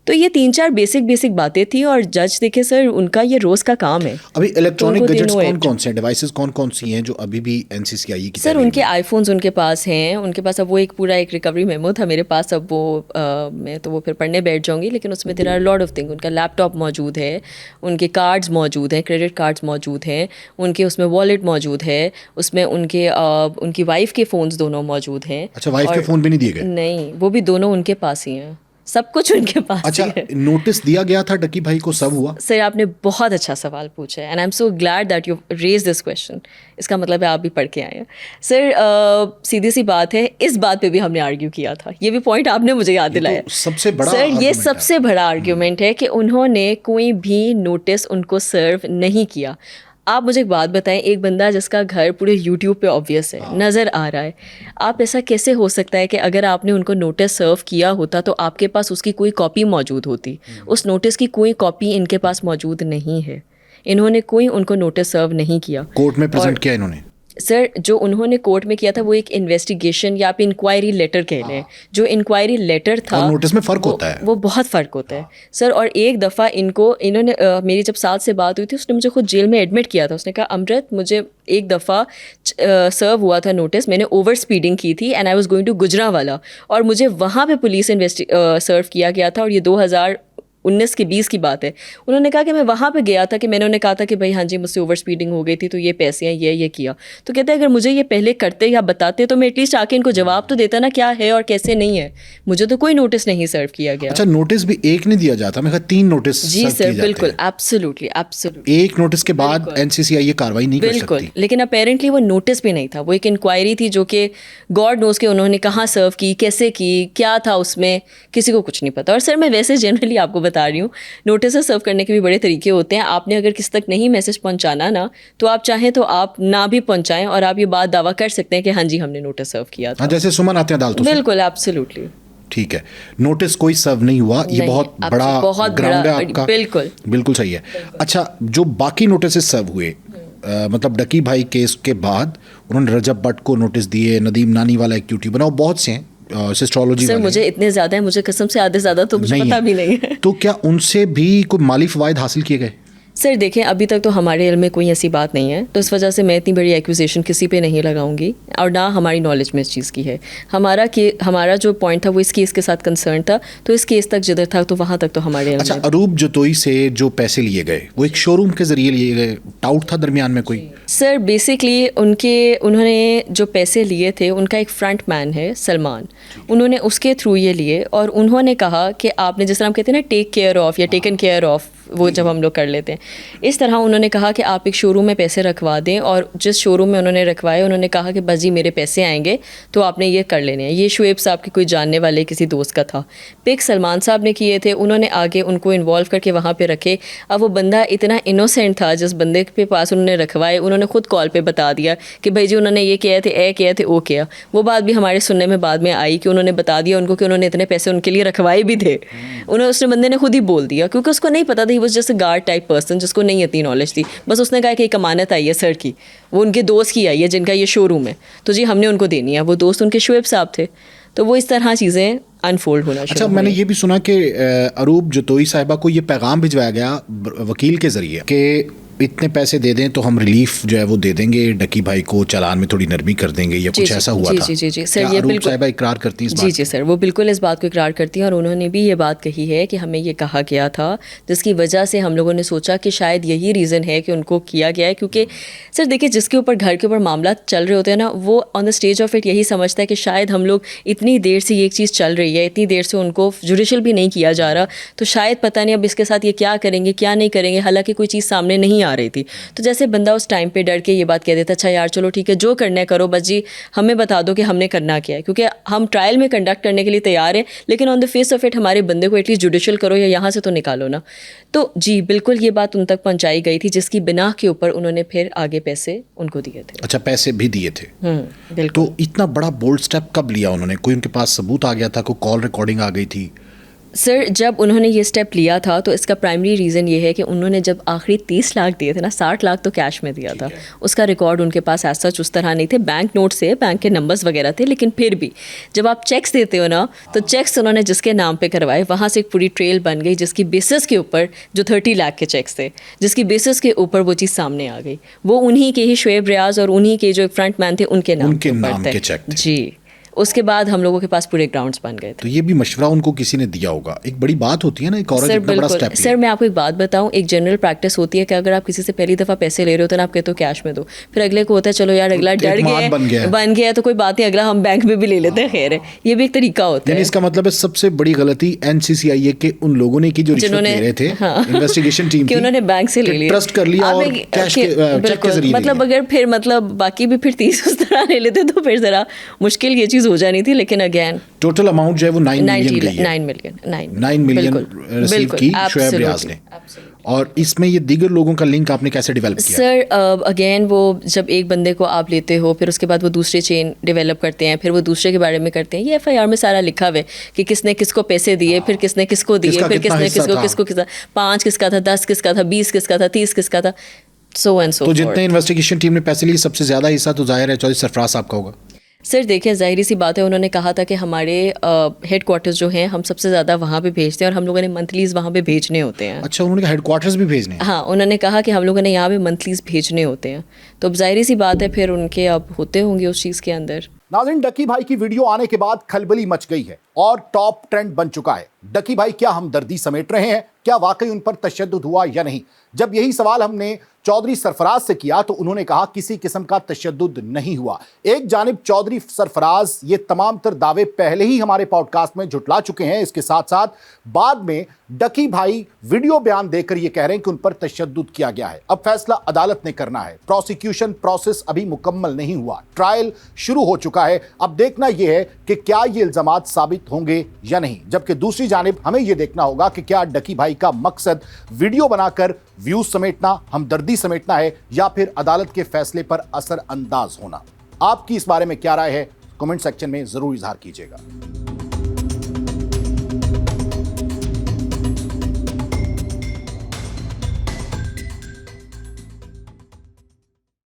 Speaker 5: تو یہ 3-4 بیسک باتیں تھیں, اور جج دیکھے سر ان کا یہ روز کا کام ہے.
Speaker 3: ابھی الیکٹرانک گیجٹس کون سے ہیں, ڈیوائسز کون سی ہیں جو ابھی بھی این سی سی آئی کی
Speaker 5: سر ان کے آئی فونز ان کے پاس ہیں, ان کے پاس اب وہ ایک پورا ایک ریکوری میمو تھا میرے پاس, اب وہ میں تو وہ پھر پڑھنے بیٹھ جاؤں گی, لیکن اس میں there are lot of thing. ان کا لیپ ٹاپ موجود ہے, ان کے کارڈز موجود ہیں, کریڈٹ کارڈز موجود ہیں, ان کے اس میں والیٹ موجود ہے, اس میں ان کی وائف کے فونز دونوں موجود ہیں.
Speaker 3: اچھا, وائف کے فون بھی نہیں دیے گئے؟
Speaker 5: نہیں, وہ بھی دونوں ان کے پاس ہی ہیں, سب کچھ ان کے پاس.
Speaker 3: اچھا, نوٹس دیا گیا تھا ڈکی بھائی کو, سب ہوا؟
Speaker 5: سر آپ نے بہت اچھا سوال پوچھا ہے, and I am so glad that you raise this question. اس کا مطلب ہے آپ بھی پڑھ کے آئے ہیں. سر سیدھی سی بات ہے, اس بات پہ بھی ہم نے آرگیو کیا تھا, یہ بھی پوائنٹ آپ نے مجھے یاد دلایا.
Speaker 3: سب سے بڑا
Speaker 5: سر یہ سب سے بڑا آرگیومنٹ ہے کہ انہوں نے کوئی بھی نوٹس ان کو سرو نہیں کیا. آپ مجھے ایک بات بتائیں, ایک بندہ جس کا گھر پورے یوٹیوب پہ آبویس ہے, نظر آ رہا ہے, آپ ایسا کیسے ہو سکتا ہے کہ اگر آپ نے ان کو نوٹس سرو کیا ہوتا تو آپ کے پاس اس کی کوئی کاپی موجود ہوتی؟ اس نوٹس کی کوئی کاپی ان کے پاس موجود نہیں ہے. انہوں نے کوئی ان کو نوٹس سرو نہیں کیا.
Speaker 3: کورٹ میں پریزنٹ کیا انہوں نے؟
Speaker 5: سر جو انہوں نے کورٹ میں کیا تھا وہ ایک انویسٹیگیشن یا آپ انکوائری لیٹر کہہ لیں. جو انکوائری لیٹر تھا,
Speaker 3: نوٹس میں فرق ہوتا ہے,
Speaker 5: وہ بہت فرق ہوتا ہے سر. اور ایک دفعہ انہوں نے میری جب ساتھ سے بات ہوئی تھی, اس نے مجھے خود جیل میں ایڈمٹ کیا تھا. اس نے کہا امرت مجھے ایک دفعہ سرو ہوا تھا نوٹس, میں نے اوور اسپیڈنگ کی تھی and I was going to Gujranwala, اور مجھے وہاں پہ پولیس سرو کیا گیا تھا, اور یہ 2019 کی 20 کی بات ہے. انہوں نے کہا کہ میں وہاں پہ گیا تھا کہ میں نے انہیں کہا تھا کہ بھائی ہاں جی مجھ سے اوور اسپیڈنگ ہو گئی تھی تو یہ پیسے ہیں, یہ کیا. تو کہتے ہیں اگر مجھے یہ پہلے کرتے یا بتاتے تو میں ایٹ لیسٹ آ کے ان کو جواب تو دیتا نا کیا ہے اور کیسے نہیں ہے. مجھے تو کوئی نوٹس نہیں سرو کیا گیا.
Speaker 3: اچھا, نوٹس بھی ایک نہیں دیا جاتا, میں کہا 3 نوٹس.
Speaker 5: جی سر بالکل, ایبسلیوٹلی.
Speaker 3: ایک نوٹس کے بعد این سی سی آئی یہ کاروائی نہیں کر سکتی.
Speaker 5: بالکل, لیکن اپیرنٹلی وہ نوٹس بھی نہیں تھا, وہ ایک انکوائری تھی جو کہ گاڈ نوز کہ انہوں نے کہاں سرو کی, کیسے کی, کیا تھا اس میں, کسی کو کچھ نہیں پتا. اور سر میں ویسے جنرلی آپ کو بتا رہی ہوں, نوٹسز سرو کرنے کے بھی بڑے طریقے ہوتے ہیں. آپ نے اگر کسی تک نہیں میسج پہنچانا نا, تو آپ چاہیں تو آپ نہ بھی پہنچائیں, اور آپ یہ بات دعویٰ کر سکتے ہیں کہ ہاں جی ہم نے نوٹس سرو کیا تھا.
Speaker 3: جیسے سمن آتے ہیں عدالتوں سے.
Speaker 5: بالکل, ایبسلیوٹلی.
Speaker 3: ٹھیک ہے, نوٹس کوئی سرو نہیں ہوا, یہ بہت بڑا گراؤنڈ ہے آپ کا. بالکل صحیح ہے. اچھا, جو باقی نوٹسز سرو ہوئے, مطلب ڈکی بھائی کیس کے بعد انہوں نے رجب بٹ کو نوٹس دیے, ندیم نانی والا ایک یوٹیوبر بنا, بہت سے ہیں سسٹرولوجی
Speaker 5: سر, مجھے اتنے زیادہ ہیں, مجھے قسم سے آدھے زیادہ تو مجھے پتہ بھی نہیں ہے.
Speaker 3: تو کیا ان سے بھی کوئی مالی فوائد حاصل کیے گئے؟
Speaker 5: سر دیکھیں, ابھی تک تو ہمارے علم میں کوئی ایسی بات نہیں ہے, تو اس وجہ سے میں اتنی بڑی ایکوزیشن کسی پہ نہیں لگاؤں گی, اور نہ ہماری نالج میں اس چیز کی ہے. ہمارا جو پوائنٹ تھا وہ اس کیس کے ساتھ کنسرن تھا, تو اس کیس تک جدھر تھا تو وہاں تک تو ہمارے علم.
Speaker 3: اچھا, اروپ جتوئی سے جو پیسے لیے گئے وہ ایک شو روم کے ذریعے لیے گئے, ڈاؤٹ تھا درمیان میں کوئی؟
Speaker 5: سر بیسکلی انہوں نے جو پیسے لیے تھے, ان کا ایک فرنٹ مین ہے سلمان, انہوں نے اس کے تھرو یہ لیے, اور انہوں نے کہا کہ آپ نے جس طرح ہم کہتے ہیں نا ٹیک کیئر آف یا ٹیکن کیئر آف, وہ جب ہم لوگ کر لیتے ہیں, اس طرح انہوں نے کہا کہ آپ ایک شو روم میں پیسے رکھوا دیں, اور جس شو روم میں انہوں نے رکھوائے انہوں نے کہا کہ بس جی میرے پیسے آئیں گے تو آپ نے یہ کر لینے ہیں. یہ شعیب صاحب کے کوئی جاننے والے کسی دوست کا تھا. پک سلمان صاحب نے کیے تھے, انہوں نے آگے ان کو انوالو کر کے وہاں پہ رکھے. اب وہ بندہ اتنا انوسینٹ تھا, جس بندے کے پاس انہوں نے رکھوائے انہوں نے خود کال پہ بتا دیا کہ بھائی جی انہوں نے یہ کیا تھے, اے کیا تھے, او کیا. وہ بات بھی ہمارے سننے میں بعد میں آئی کہ انہوں نے بتا دیا ان کو کہ انہوں نے اتنے پیسے ان کے لیے رکھوائے بھی تھے. اس نے بندے نے خود ہی بول دیا, کیونکہ اس کو نہیں پتا تھا, he was just a guard type person جس کو نہیں اتنی نالج تھی. بس اس نے کہا کہ ایک امانت آئی ہے سر کی, وہ ان کے دوست کی آئی ہے جن کا یہ شو روم ہے, تو جی ہم نے ان کو دینی ہے. وہ دوست ان کے شعیب صاحب تھے, تو وہ اس طرح چیزیں انفولڈ ہونا شروع.
Speaker 3: اچھا, میں نے یہ بھی سنا کہ اروپ جتوئی صاحبہ کو یہ پیغام بھجوایا گیا وکیل کے ذریعے کہ اتنے پیسے دے دیں تو ہم ریلیف جو ہے وہ دے دیں گے, ڈکی بھائی کو چلان میں تھوڑی نرمی کر دیں گے, یا کچھ ایسا ہوا تھا؟
Speaker 5: جی سر, یہ بالکل
Speaker 3: صاحبہ اقرار کرتی ہیں.
Speaker 5: جی سر, وہ بالکل اس بات کو اقرار کرتی ہیں, اور انہوں نے بھی یہ بات کہی ہے کہ ہمیں یہ کہا گیا تھا, جس کی وجہ سے ہم لوگوں نے سوچا کہ شاید یہی ریزن ہے کہ ان کو کیا گیا ہے. کیونکہ سر دیکھیے, جس کے اوپر گھر کے اوپر معاملات چل رہے ہوتے ہیں نا, وہ آن دا اسٹیج آف اٹ یہی سمجھتا ہے کہ شاید ہم لوگ اتنی دیر سے یہ ایک چیز چل رہی ہے, اتنی دیر سے ان کو جوڈیشل بھی نہیں کیا جا رہا, تو شاید پتہ نہیں اب اس کے ساتھ یہ کیا کریں گے کیا نہیں کریں گے, حالانکہ کوئی چیز سامنے نہیں آ رہی تھی. تو جیسے بندہ اس ٹائم پہ ڈر کے یہ بات کہہ دیتا, اچھا یار چلو ٹھیک ہے جو کرنا ہے کرو, بس جی ہمیں بتا دو کہ ہم نے کرنا کیا ہے, کیونکہ ہم ٹرائل میں کنڈکٹ کرنے کے لیے تیار ہیں, لیکن آن دا فیس آف اٹ ہمارے بندے کو ایٹ لیسٹ جوڈیشل کرو یا یہاں سے تو نکالو نا. تو جی بالکل یہ بات ان تک پہنچائی گئی تھی, جس کی بنا کے اوپر انہوں نے پھر آگے پیسے ان کو دیے تھے.
Speaker 3: اچھا, پیسے بھی دیے تھے.
Speaker 5: بالکل.
Speaker 3: تو اتنا بڑا بولڈ اسٹیپ کب لیا انہوں نے؟ کوئی ان کے پاس ثبوت آ گیا تھا, کوئی کال ریکارڈنگ آ گئی تھی,
Speaker 5: سر جب انہوں نے یہ اسٹیپ لیا تھا تو اس کا پرائمری ریزن یہ ہے کہ انہوں نے جب آخری 30 لاکھ دیے تھے نا، 60 لاکھ تو کیش میں دیا تھا، اس کا ریکارڈ ان کے پاس ایسا اس طرح نہیں تھے، بینک نوٹ سے بینک کے نمبرز وغیرہ تھے، لیکن پھر بھی جب آپ چیکس دیتے ہو نا تو چیکس انہوں نے جس کے نام پہ کروائے وہاں سے ایک پوری ٹریل بن گئی جس کی بیسس کے اوپر جو 30 لاکھ کے چیکس تھے، جس کی بیسس کے اوپر وہ چیز سامنے آ گئی، وہ انہی کے ہی شعیب ریاض اور انہی کے جو فرنٹ مین تھے ان کے نام
Speaker 3: کے چیک تھے.
Speaker 5: جی. اس کے بعد ہم لوگوں کے پاس پورے گراؤنڈز بن گئے تھے.
Speaker 3: تو یہ بھی مشورہ ان کو کسی نے دیا ہوگا، ایک بڑی بات ہوتی ہے نا، ایک عورت اتنا بڑا اسٹیپ.
Speaker 5: سر میں آپ کو ایک بات بتاؤں، ایک جنرل پریکٹس ہوتی ہے کہ اگر آپ کسی سے پہلی دفعہ پیسے لے رہے ہو تو نا آپ کہتے ہو کیش میں دو، پھر اگلے کو ہوتا ہے چلو یار اگلا ڈر گیا بن گیا تو کوئی بات نہیں، اگلا ہم بینک میں بھی لے لیتے ہیں، خیر ہے، یہ بھی ایک طریقہ ہوتا ہے.
Speaker 3: اس کا مطلب ہے سب سے بڑی غلطی NCCIA کے ان لوگوں نے کی جو رشوت لے رہے تھے انویسٹیگیشن ٹیم
Speaker 5: کہ انہوں نے بینک سے لے لیا،
Speaker 3: ٹرسٹ کر لیا اور کیش چیک کے ذریعے.
Speaker 5: مطلب اگر پھر مطلب باقی بھی پھر 30 اس طرح لے لیتے تو پھر ذرا مشکل یہ چیز ہو جانی تھی. لیکن اگین
Speaker 3: ٹوٹل اماؤنٹ جو ہے وہ 9 ملین ریسیو کی شعیب ریاض نے. اور اس میں یہ دیگر لوگوں کا لنک آپ نے کیسے ڈیولپ کیا؟
Speaker 5: سر اگین وہ جب ایک بندے کو آپ لیتے ہو پھر اس کے بعد وہ دوسرے چین ڈیولپ کرتے ہیں، پھر وہ دوسرے کے بارے میں کرتے ہیں. یہ FIR میں سارا لکھا ہوا ہے کہ کس نے کس کو پیسے دیے، پھر کس نے کس کو دیے، پھر کس نے کس کو 5 کس کا تھا، 10 کس کا تھا، 20 کس کا تھا، 30 کس کا تھا، سو اینڈ سو.
Speaker 3: تو جتنے انویسٹیگیشن ٹیم نے پیسے لیے سب سے زیادہ حصہ تو ظاہر ہے چودھری سرفراز صاحب کا ہوگا.
Speaker 5: سر دیکھیں ظاہری سی بات ہے، انہوں نے کہا تھا کہ ہمارے ہیڈ کوارٹرز جو ہیں ہم سب سے زیادہ وہاں پہ بھیجتے ہیں اور ہم لوگوں نے منتھلیز وہاں پہ بھیجنے ہوتے ہیں.
Speaker 3: اچھا، انہوں نے ہیڈ کوارٹرز بھی بھیجنے ہیں؟
Speaker 5: ہاں، انہوں نے کہا کہ ہم لوگوں نے یہاں پہ منتھلیز بھیجنے ہوتے ہیں. تو اب ظاہری سی بات ہے پھر ان کے اب ہوتے ہوں گے اس چیز کے اندر.
Speaker 1: ناظرین، ڈکی بھائی کی ویڈیو آنے کے بعد کھلبلی مچ گئی ہے اور ٹاپ ٹرینڈ بن چکا ہے. ڈکی بھائی کیا ہمدردی سمیٹ رہے ہیں؟ کیا واقعی ان پر تشدد ہوا یا نہیں؟ جب یہی سوال ہم نے چودھری سرفراز سے کیا تو انہوں نے کہا کسی قسم کا تشدد نہیں ہوا. ایک جانب چودھری سرفراز یہ تمام تر دعوے پہلے ہی ہمارے پوڈ کاسٹ میں جھٹلا چکے ہیں، اس کے ساتھ ساتھ بعد میں ڈکی بھائی ویڈیو بیان دے کر یہ کہہ رہے ہیں کہ ان پر تشدد کیا گیا ہے. اب فیصلہ عدالت نے کرنا ہے. پروسیکیوشن پروسیس ابھی مکمل نہیں ہوا، ٹرائل شروع ہو چکا ہے. اب دیکھنا یہ ہے کہ کیا یہ الزامات ثابت ہوں گے یا نہیں. جبکہ دوسری جانب ہمیں یہ دیکھنا ہوگا کہ کیا ڈکی بھائی کا مقصد ویڈیو بنا کر ویوز سمیٹنا، ہمدردی سمیٹنا ہے یا پھر عدالت کے فیصلے پر اثر انداز ہونا. آپ کی اس بارے میں کیا رائے ہے؟ کمنٹ سیکشن میں ضرور اظہار کیجیے گا.